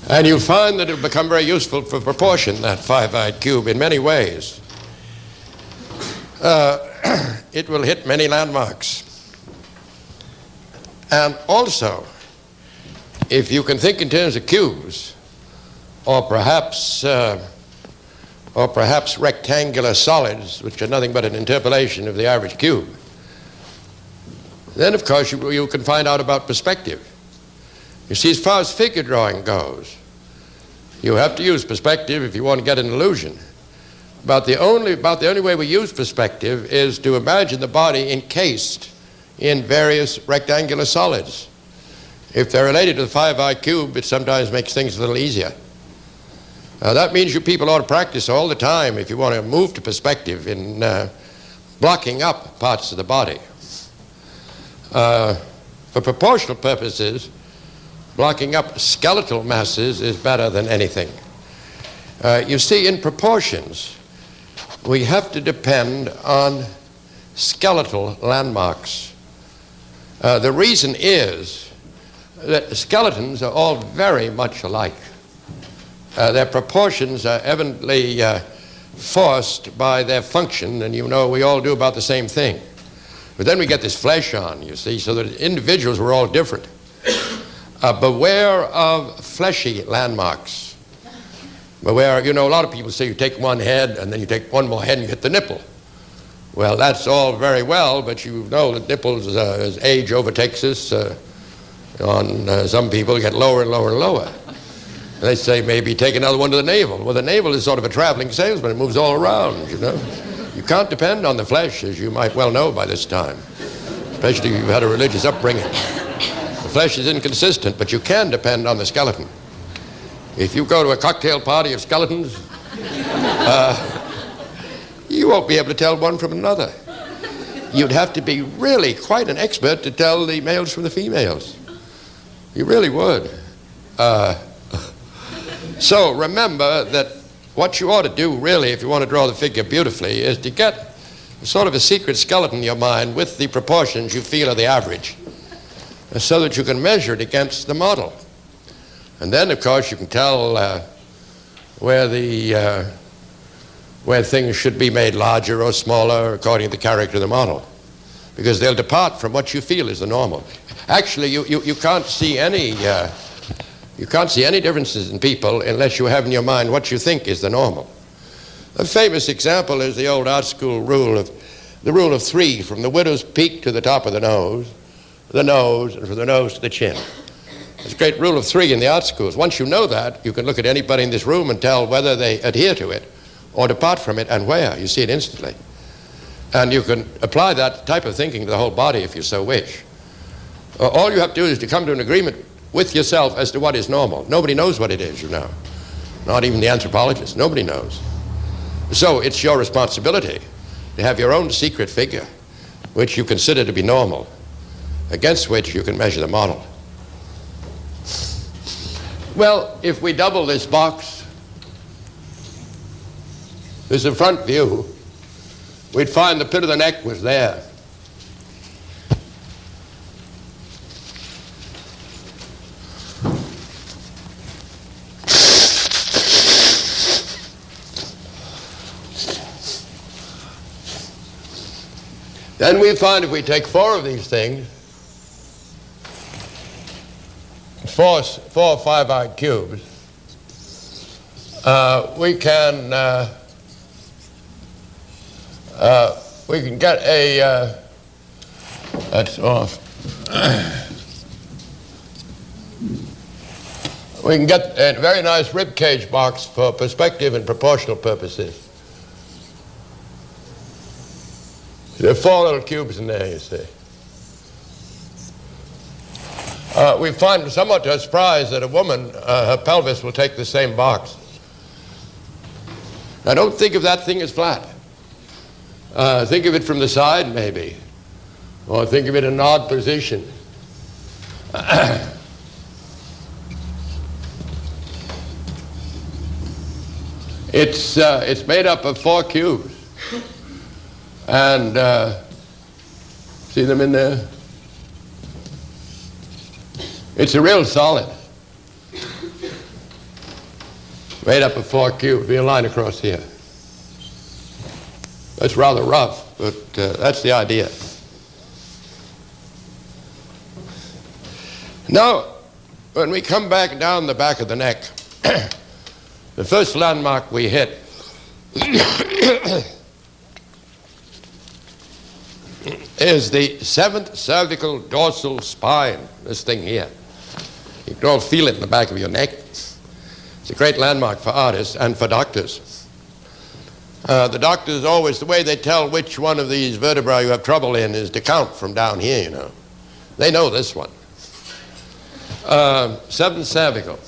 B: And you'll find that it'll become very useful for proportion, that 5-eyed cube, in many ways. It will hit many landmarks. And also, if you can think in terms of cubes, or perhaps rectangular solids, which are nothing but an interpolation of the average cube, then of course you can find out about perspective. You see, as far as figure drawing goes, you have to use perspective if you want to get an illusion. About the only way we use perspective is to imagine the body encased in various rectangular solids. If they're related to the 5-eyed cube, it sometimes makes things a little easier. That means you people ought to practice all the time if you want to move to perspective in blocking up parts of the body. For proportional purposes, blocking up skeletal masses is better than anything. You see, in proportions, we have to depend on skeletal landmarks. The reason is that skeletons are all very much alike. Their proportions are evidently forced by their function, and you know we all do about the same thing. But then we get this flesh on, you see, so that individuals were all different. Beware of fleshy landmarks. Beware, you know, a lot of people say you take one head and then you take one more head and you hit the nipple. Well, that's all very well, but you know that nipples, as age overtakes us, on some people get lower and lower and lower. And they say maybe take another one to the navel. Well, the navel is sort of a traveling salesman. It moves all around, you know. You can't depend on the flesh, as you might well know by this time, especially if you've had a religious upbringing. The flesh is inconsistent, but you can depend on the skeleton. If you go to a cocktail party of skeletons, you won't be able to tell one from another. You'd have to be really quite an expert to tell the males from the females. You really would. So remember that what you ought to do, really, if you want to draw the figure beautifully, is to get sort of a secret skeleton in your mind with the proportions you feel are the average, so that you can measure it against the model. And then, of course, you can tell where things should be made larger or smaller according to the character of the model. because they'll depart from what you feel is the normal. Actually, you can't see any differences in people unless you have in your mind what you think is the normal. A famous example is the old art school rule of 3, from the widow's peak to the top of the nose, and from the nose to the chin. It's a great rule of 3 in the art schools. Once you know that, you can look at anybody in this room and tell whether they adhere to it or depart from it and where. You see it instantly. And you can apply that type of thinking to the whole body if you so wish. All you have to do is to come to an agreement with yourself as to what is normal. Nobody knows what it is, you know. Not even the anthropologists. Nobody knows. So it's your responsibility to have your own secret figure, which you consider to be normal, against which you can measure the model. Well, if we double this box, there's a front view, we'd find the pit of the neck was there. Then we find if we take 4 of these things, 4 or 5-eyed cubes, we can get a that's off. We can get a very nice rib cage box for perspective and proportional purposes. There are 4 little cubes in there, you see. We find somewhat to our surprise that a woman, her pelvis will take the same box. Now don't think of that thing as flat. Think of it from the side, maybe. Or think of it in an odd position. It's made up of 4 cubes. And see them in there? It's a real solid. Made up of 4 cubes. Be a line across here. That's rather rough, but that's the idea. Now, when we come back down the back of the neck, the first landmark we hit is the 7th cervical dorsal spine, this thing here. You can all feel it in the back of your neck. It's a great landmark for artists and for doctors. The doctors always, the way they tell which one of these vertebrae you have trouble in is to count from down here, you know. They know this one. 7th cervical.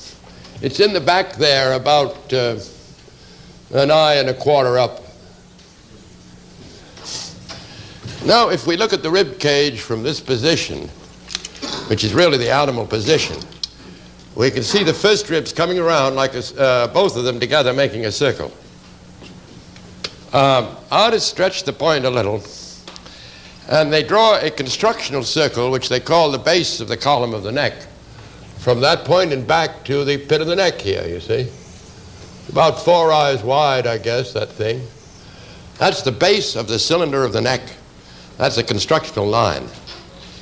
B: It's in the back there, about an eye and a quarter up. Now, if we look at the rib cage from this position, which is really the animal position, we can see the first ribs coming around like both of them together making a circle. Artists stretch the point a little, and they draw a constructional circle, which they call the base of the column of the neck, from that point and back to the pit of the neck here, you see. About 4 eyes wide, I guess, that thing. That's the base of the cylinder of the neck. That's a constructional line.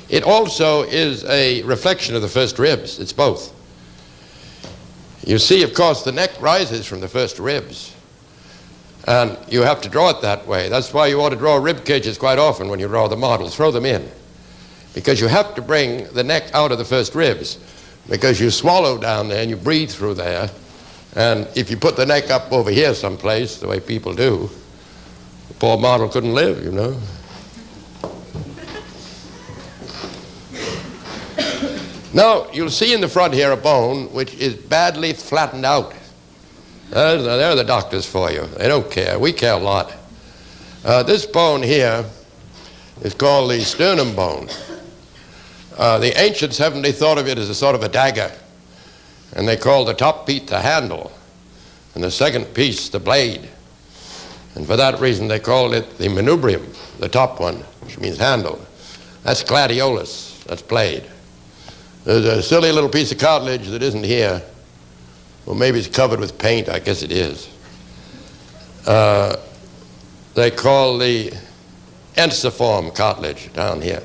B: It also is a reflection of the first ribs. It's both. You see, of course, the neck rises from the first ribs. And you have to draw it that way. That's why you ought to draw rib cages quite often when you draw the model. Throw them in. Because you have to bring the neck out of the first ribs. Because you swallow down there and you breathe through there. And if you put the neck up over here someplace, the way people do, the poor model couldn't live, you know. Now, you'll see in the front here a bone which is badly flattened out. They're the doctors for you. They don't care. We care a lot. This bone here is called the sternum bone. The ancients haven't thought of it as a sort of a dagger. And they called the top piece the handle, and the second piece the blade. And for that reason they called it the manubrium, the top one, which means handle. That's gladiolus, that's blade. There's a silly little piece of cartilage that isn't here. Well, maybe it's covered with paint, I guess it is. They call the ensiform cartilage down here.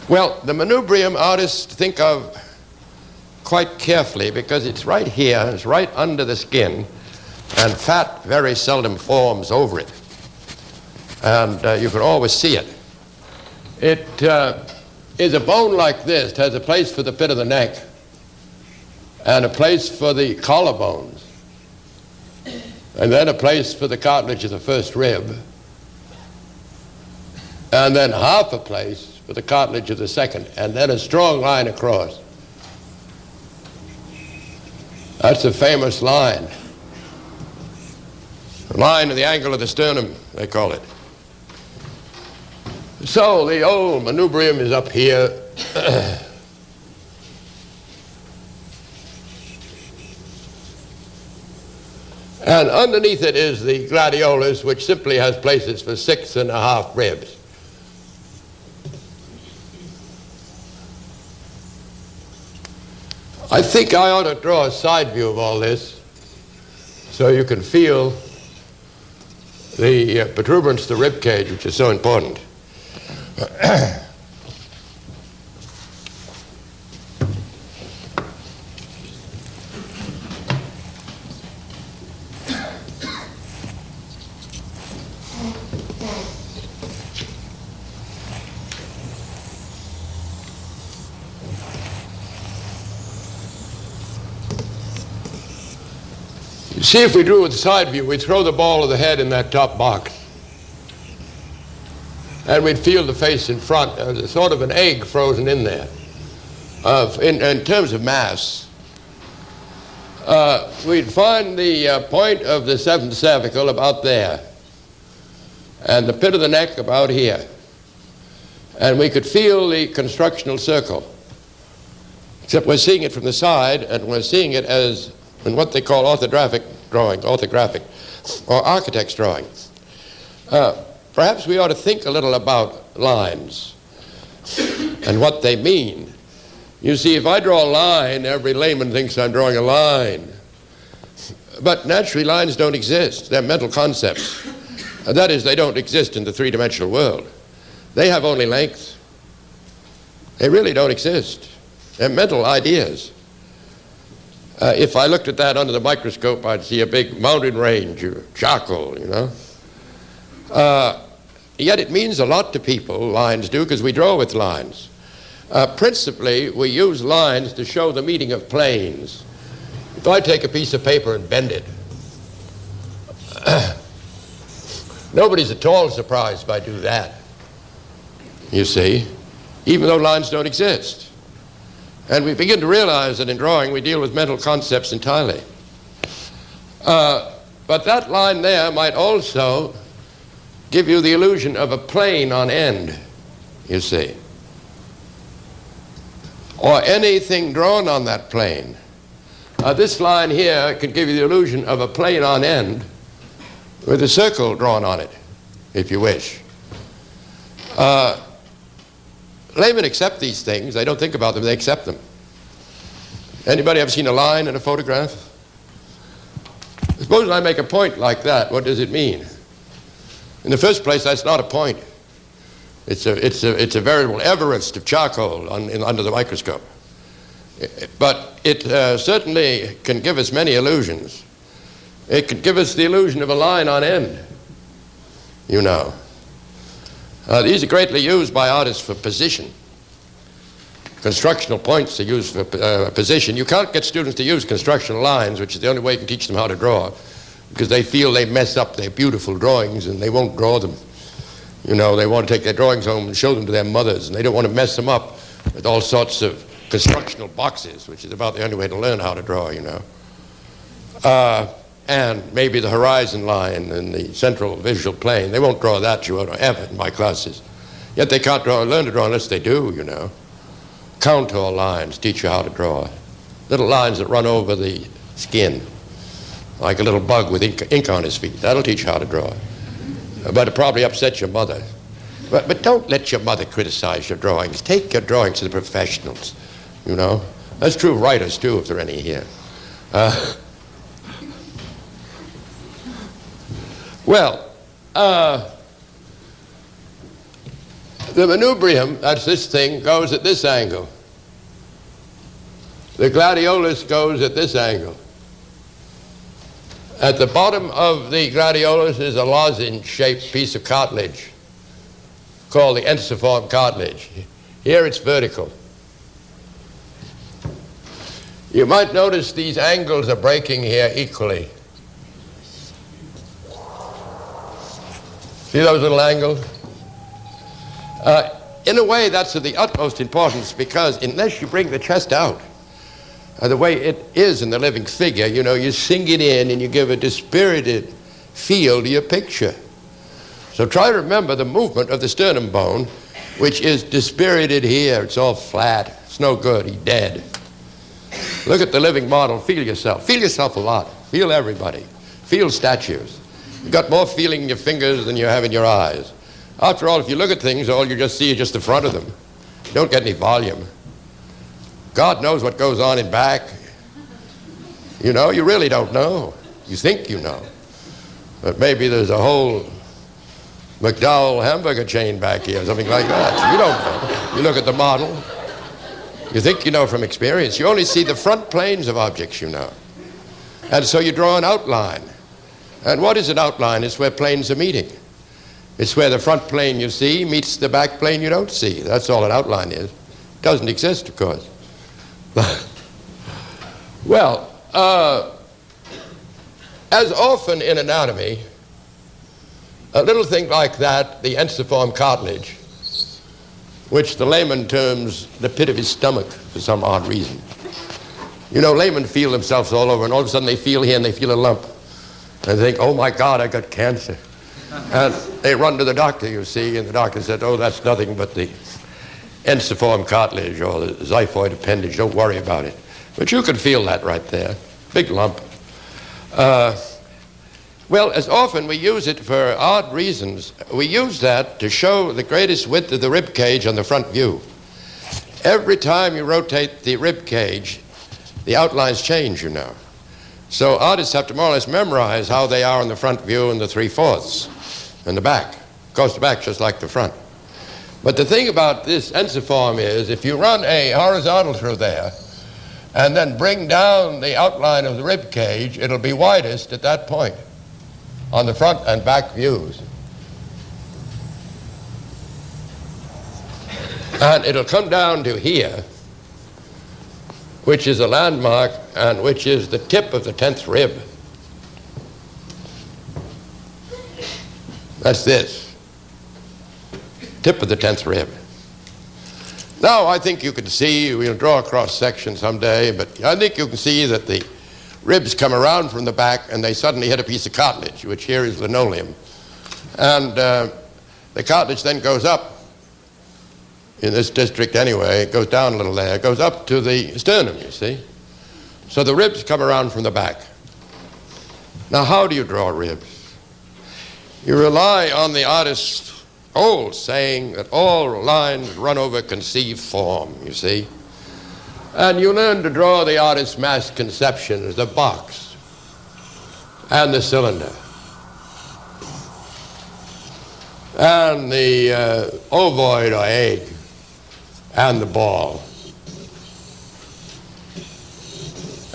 B: Well, the manubrium artists think of quite carefully because it's right here, it's right under the skin, and fat very seldom forms over it. And you can always see it. It is a bone like this. It has a place for the pit of the neck and a place for the collarbones, and then a place for the cartilage of the first rib, and then half a place for the cartilage of the second, and then a strong line across. That's a famous line. The line of the angle of the sternum, they call it. So the old manubrium is up here. And underneath it is the gladiolus, which simply has places for 6½ ribs. I think I ought to draw a side view of all this so you can feel the protuberance of the rib cage, which is so important. See, if we drew with the side view, we'd throw the ball of the head in that top box. And we'd feel the face in front. There's a sort of an egg frozen in there. In terms of mass, we'd find the point of the seventh cervical about there, and the pit of the neck about here. And we could feel the constructional circle. Except we're seeing it from the side, and we're seeing it as in what they call orthographic drawing, orthographic, or architect's drawing. Perhaps we ought to think a little about lines and what they mean. You see, if I draw a line, every layman thinks I'm drawing a line. But naturally, lines don't exist. They're mental concepts. That is, they don't exist in the three-dimensional world. They have only length. They really don't exist. They're mental ideas. If I looked at that under the microscope, I'd see a big mountain range of charcoal, you know. Yet it means a lot to people, lines do, because we draw with lines. Principally, we use lines to show the meeting of planes. If I take a piece of paper and bend it, nobody's at all surprised if I do that, you see, even though lines don't exist. And we begin to realize that in drawing we deal with mental concepts entirely. But that line there might also give you the illusion of a plane on end, you see, or anything drawn on that plane. This line here can give you the illusion of a plane on end with a circle drawn on it, if you wish. Laymen accept these things. They don't think about them, they accept them. Anybody ever seen a line in a photograph? Suppose I make a point like that, what does it mean? In the first place, that's not a point. It's a veritable Everest of charcoal under the microscope. But it certainly can give us many illusions. It could give us the illusion of a line on end, you know. These are greatly used by artists for position. Constructional points are used for position. You can't get students to use constructional lines, which is the only way you can teach them how to draw, because they feel they mess up their beautiful drawings and they won't draw them. You know, they want to take their drawings home and show them to their mothers, and they don't want to mess them up with all sorts of constructional boxes, which is about the only way to learn how to draw, you know. And maybe the horizon line and the central visual plane. They won't draw that, you won't ever in my classes. Yet they can't learn to draw unless they do, you know. Contour lines teach you how to draw. Little lines that run over the skin, like a little bug with ink on his feet. That'll teach you how to draw. But it probably upsets your mother. But don't let your mother criticize your drawings. Take your drawings to the professionals, you know. That's true of writers, too, if there are any here. The manubrium, that's this thing, goes at this angle. The gladiolus goes at this angle. At the bottom of the gladiolus is a lozenge-shaped piece of cartilage called the ensiform cartilage. Here it's vertical. You might notice these angles are breaking here equally. See those little angles? In a way, that's of the utmost importance, because unless you bring the chest out, the way it is in the living figure, you know, you sink it in and you give a dispirited feel to your picture. So try to remember the movement of the sternum bone, which is dispirited here. It's all flat. It's no good. He's dead. Look at the living model. Feel yourself. Feel yourself a lot. Feel everybody. Feel statues. You've got more feeling in your fingers than you have in your eyes. After all, if you look at things, all you just see is just the front of them. You don't get any volume. God knows what goes on in back. You know, you really don't know. You think you know. But maybe there's a whole McDowell hamburger chain back here, something like that. You don't know. You look at the model. You think you know from experience. You only see the front planes of objects, you know. And so you draw an outline. And what is an outline? It's where planes are meeting. It's where the front plane you see meets the back plane you don't see. That's all an outline is. It doesn't exist, of course. Well, as often in anatomy, a little thing like that, the ensiform cartilage, which the layman terms the pit of his stomach for some odd reason. You know, laymen feel themselves all over, and all of a sudden they feel here and they feel a lump. And they think, oh my God, I got cancer. And they run to the doctor, you see, and the doctor said, oh, that's nothing but the ensiform cartilage or the xiphoid appendage. Don't worry about it. But you can feel that right there. Big lump. Well, as often we use it for odd reasons. We use that to show the greatest width of the rib cage on the front view. Every time you rotate the rib cage, the outlines change, you know. So artists have to more or less memorize how they are in the front view and the 3/4 and the back. Of course, the back just like the front. But the thing about this ensiform is, if you run a horizontal through there and then bring down the outline of the rib cage, it'll be widest at that point on the front and back views. And it'll come down to here, which is a landmark and which is the tip of the 10th rib. That's this, tip of the 10th rib. Now I think you can see, we'll draw a cross section someday, but I think you can see that the ribs come around from the back and they suddenly hit a piece of cartilage, which here is linoleum. And the cartilage then goes up, in this district anyway, it goes down a little there, it goes up to the sternum, you see. So the ribs come around from the back. Now how do you draw ribs? You rely on the artist's old saying that all lines run over conceived form, you see. And you learn to draw the artist's mass conceptions, the box and the cylinder and the ovoid or egg and the ball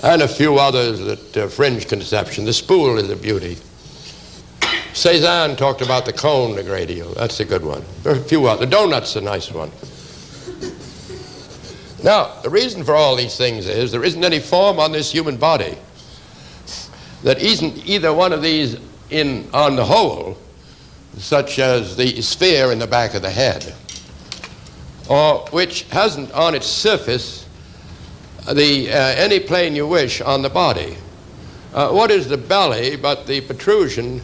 B: and a few others that fringe conception. The spool is a beauty. Cézanne talked about the cone a great deal. That's a good one. There are a few others. The donut's a nice one. Now, the reason for all these things is there isn't any form on this human body that isn't either one of these on the whole, such as the sphere in the back of the head, or which hasn't on its surface any plane you wish on the body. What is the belly but the protrusion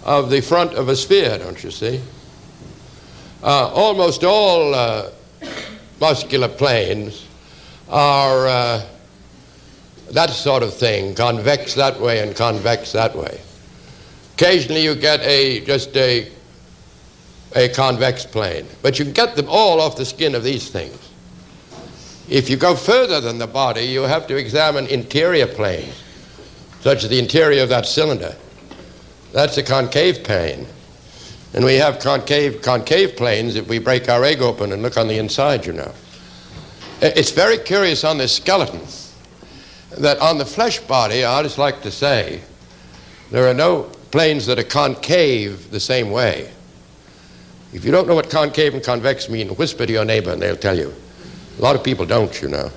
B: of the front of a sphere, don't you see? Almost all muscular planes are that sort of thing, convex that way and convex that way. Occasionally you get just a convex plane, but you can get them all off the skin of these things. If you go further than the body, you have to examine interior planes, such as the interior of that cylinder. That's a concave plane. And we have concave planes if we break our egg open and look on the inside, you know. It's very curious on this skeleton that on the flesh body, I just like to say, there are no planes that are concave the same way. If you don't know what concave and convex mean, whisper to your neighbor and they'll tell you. A lot of people don't, you know.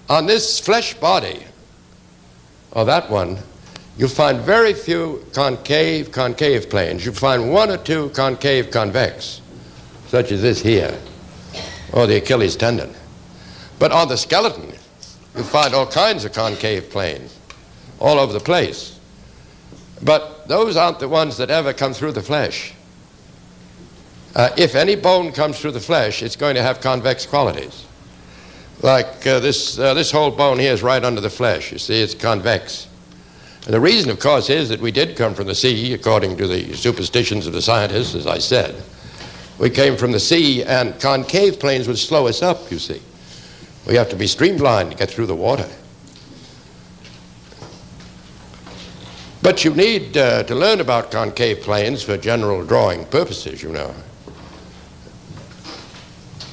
B: On this flesh body, or that one, you'll find very few concave planes. You'll find one or two concave convex, such as this here, or the Achilles tendon. But on the skeleton, you'll find all kinds of concave planes all over the place. But those aren't the ones that ever come through the flesh. If any bone comes through the flesh, it's going to have convex qualities. Like this whole bone here is right under the flesh. You see, it's convex. And the reason, of course, is that we did come from the sea, according to the superstitions of the scientists, as I said. We came from the sea, and concave planes would slow us up, you see. We have to be streamlined to get through the water. But you need to learn about concave planes for general drawing purposes, you know,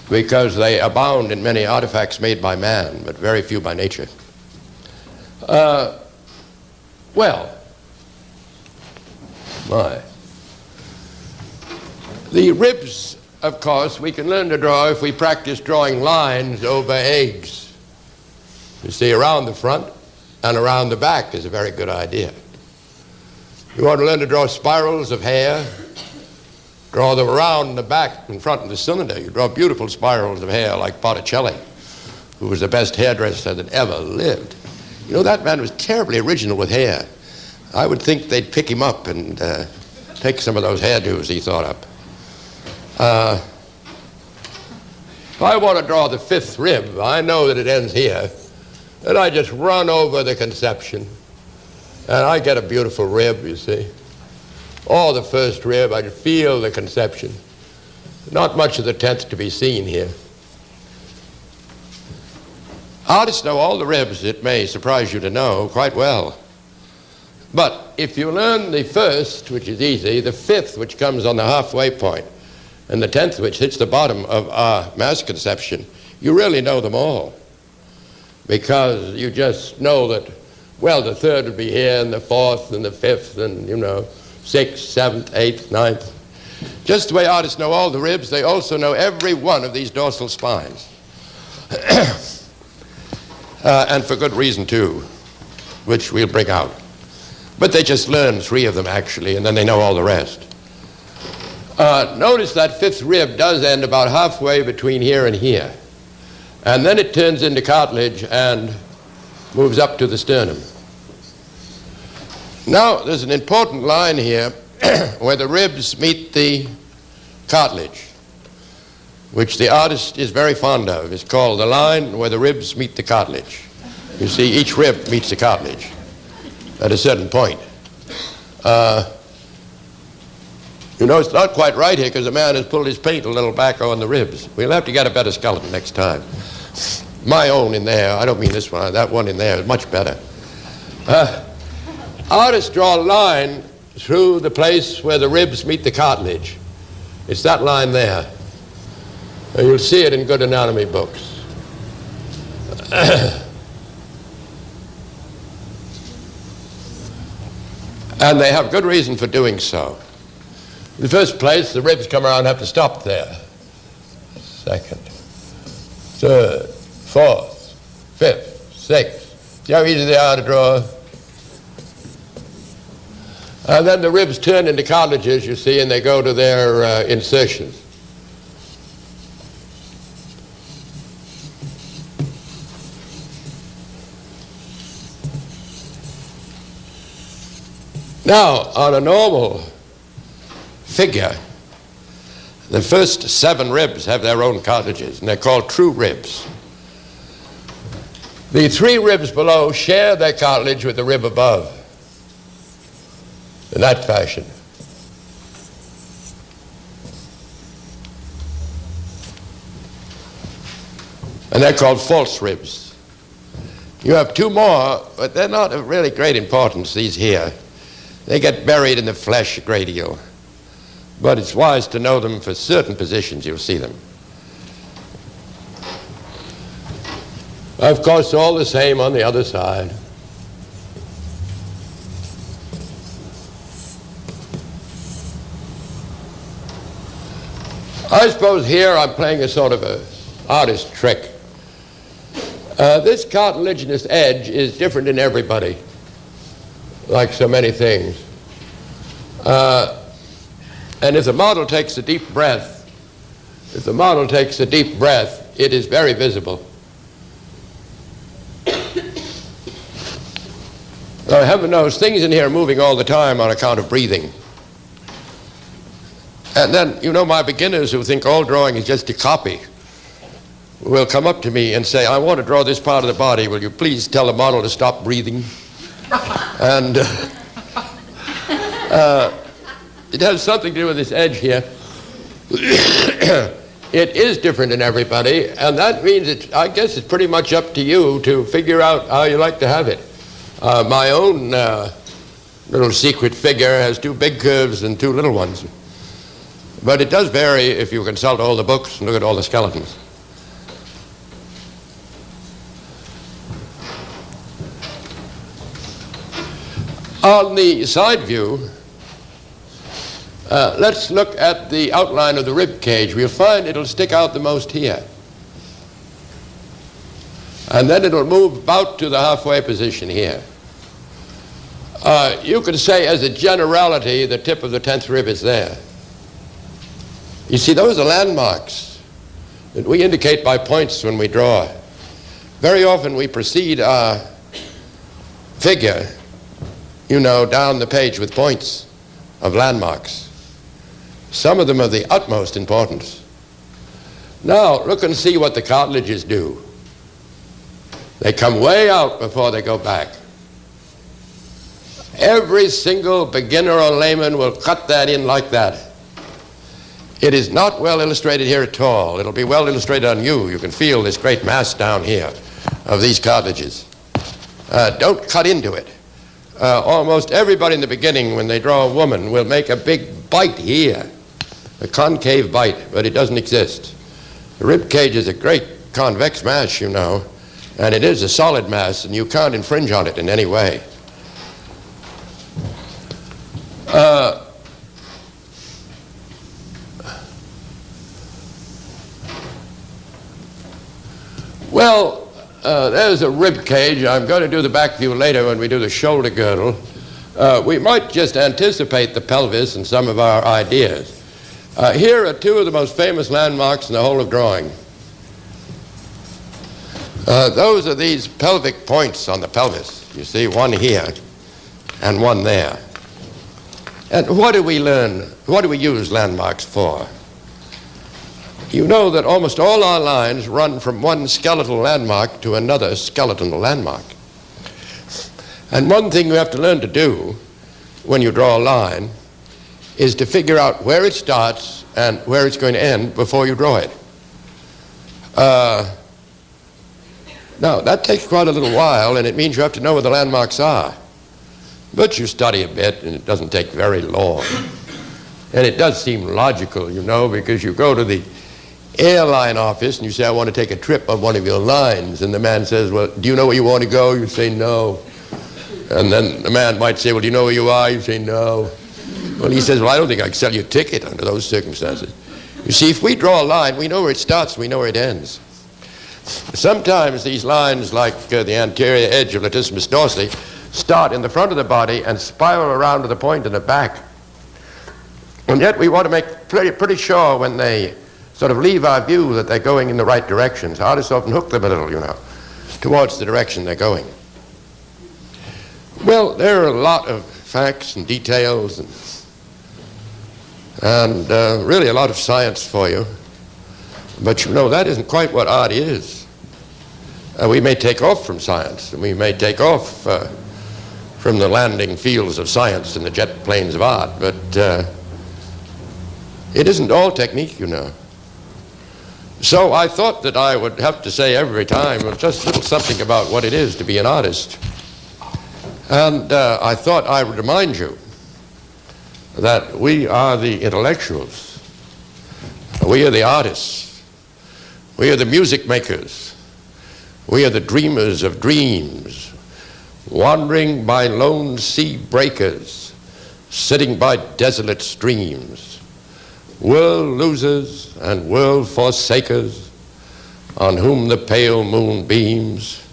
B: because they abound in many artifacts made by man, but very few by nature. The ribs, of course, we can learn to draw if we practice drawing lines over eggs. You see, around the front and around the back is a very good idea. You want to learn to draw spirals of hair, draw them around the back and front of the cylinder. You draw beautiful spirals of hair like Botticelli, who was the best hairdresser that ever lived. You know, that man was terribly original with hair. I would think they'd pick him up and take some of those hairdos he thought up. If I want to draw the fifth rib, I know that it ends here, and I just run over the conception, and I get a beautiful rib, you see. Or the first rib, I feel the conception. Not much of the 10th to be seen here. Artists know all the ribs, it may surprise you to know, quite well. But if you learn the first, which is easy, the fifth, which comes on the halfway point, and the 10th, which hits the bottom of our mass conception, you really know them all. Because you just know that, well, the third would be here, and the fourth, and the fifth, and, you know, 6th, 7th, 8th, 9th. Just the way artists know all the ribs, they also know every one of these dorsal spines. And for good reason, too, which we'll bring out. But they just learn 3 of them, actually, and then they know all the rest. Notice that fifth rib does end about halfway between here and here. And then it turns into cartilage and moves up to the sternum. Now, there's an important line here where the ribs meet the cartilage, which the artist is very fond of. It's called the line where the ribs meet the cartilage. You see, each rib meets the cartilage at a certain point. You know, it's not quite right here because the man has pulled his paint a little back on the ribs. We'll have to get a better skeleton next time. My own in there, I don't mean this one, that one in there is much better. Artists draw a line through the place where the ribs meet the cartilage. It's that line there. And you'll see it in good anatomy books. And they have good reason for doing so. In the first place, the ribs come around and have to stop there. Second, third, fourth, fifth, sixth. See how easy they are to draw? And then the ribs turn into cartilages, you see, and they go to their insertions. Now, on a normal figure, the first 7 ribs have their own cartilages, and they're called true ribs. The 3 ribs below share their cartilage with the rib above, in that fashion. And they're called false ribs. You have 2 more, but they're not of really great importance, these here. They get buried in the flesh a great deal. But it's wise to know them for certain positions. You'll see them. Of course, all the same on the other side. I suppose here I'm playing a sort of an artist trick. This cartilaginous edge is different in everybody, like so many things. And if the model takes a deep breath, it is very visible. Now, heaven knows, things in here are moving all the time on account of breathing. And then, you know, my beginners who think all drawing is just a copy will come up to me and say, I want to draw this part of the body. Will you please tell the model to stop breathing? And it has something to do with this edge here. It is different in everybody, and that means I guess it's pretty much up to you to figure out how you like to have it. My own little secret figure has 2 big curves and 2 little ones. But it does vary if you consult all the books and look at all the skeletons. On the side view, let's look at the outline of the rib cage. We'll find it'll stick out the most here. And then it'll move about to the halfway position here. You could say as a generality the tip of the 10th rib is there. You see, those are landmarks that we indicate by points when we draw. Very often we proceed our figure, you know, down the page with points of landmarks. Some of them are the utmost importance. Now, look and see what the cartilages do. They come way out before they go back. Every single beginner or layman will cut that in like that. It is not well illustrated here at all. It'll be well illustrated on you. You can feel this great mass down here of these cartilages. Don't cut into it. Almost everybody in the beginning, when they draw a woman, will make a big bite here, a concave bite, but it doesn't exist. The rib cage is a great convex mass, you know, and it is a solid mass, and you can't infringe on it in any way. There's a rib cage. I'm going to do the back view later when we do the shoulder girdle. We might just anticipate the pelvis and some of our ideas. Here are 2 of the most famous landmarks in the whole of drawing. Those are these pelvic points on the pelvis. You see, one here and one there. And what do we learn? What do we use landmarks for? You know that almost all our lines run from one skeletal landmark to another skeletal landmark. And one thing you have to learn to do when you draw a line is to figure out where it starts and where it's going to end before you draw it. Now, that takes quite a little while, and it means you have to know where the landmarks are. But you study a bit, and it doesn't take very long. And it does seem logical, you know, because you go to the airline office and you say, I want to take a trip on one of your lines. And the man says, well, do you know where you want to go? You say, no. And then the man might say, well, do you know where you are? You say, no. Well, he says, well, I don't think I can sell you a ticket under those circumstances. You see, if we draw a line, we know where it starts, we know where it ends. Sometimes these lines, like the anterior edge of latissimus dorsi, start in the front of the body and spiral around to the point in the back. And yet we want to make pretty sure when they sort of leave our view that they're going in the right directions. Artists often hook them a little, you know, towards the direction they're going. Well, there are a lot of facts and details and really a lot of science for you. But you know, that isn't quite what art is. We may take off from science, and we may take off from the landing fields of science and the jet planes of art, but it isn't all technique, you know. So I thought that I would have to say every time just a little something about what it is to be an artist. And I thought I would remind you that we are the intellectuals, we are the artists, we are the music makers, we are the dreamers of dreams, wandering by lone sea breakers, sitting by desolate streams, world losers and world forsakers, on whom the pale moon beams.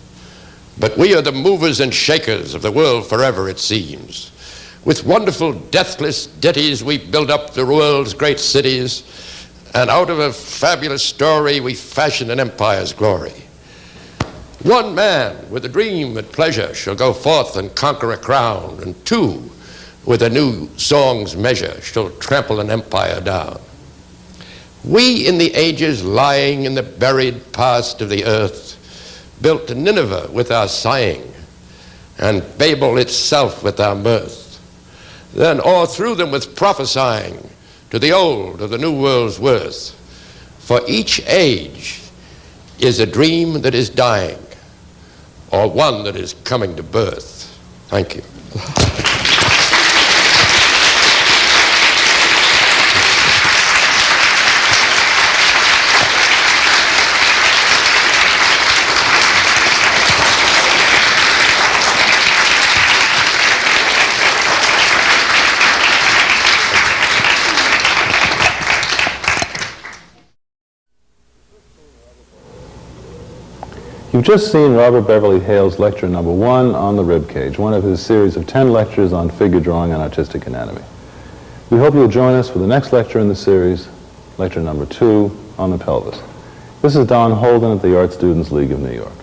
B: But we are the movers and shakers of the world forever, it seems. With wonderful deathless ditties we build up the world's great cities, and out of a fabulous story we fashion an empire's glory. One man with a dream and pleasure shall go forth and conquer a crown, and two with a new song's measure shall trample an empire down. We in the ages lying in the buried past of the earth built Nineveh with our sighing, and Babel itself with our mirth. Then o'erthrew them with prophesying to the old of the new world's worth. For each age is a dream that is dying, or one that is coming to birth. Thank you.
A: You've just seen Robert Beverly Hale's lecture number 1 on the rib cage, one of his series of 10 lectures on figure drawing and artistic anatomy. We hope you'll join us for the next lecture in the series, lecture number 2 on the pelvis. This is Don Holden at the Art Students League of New York.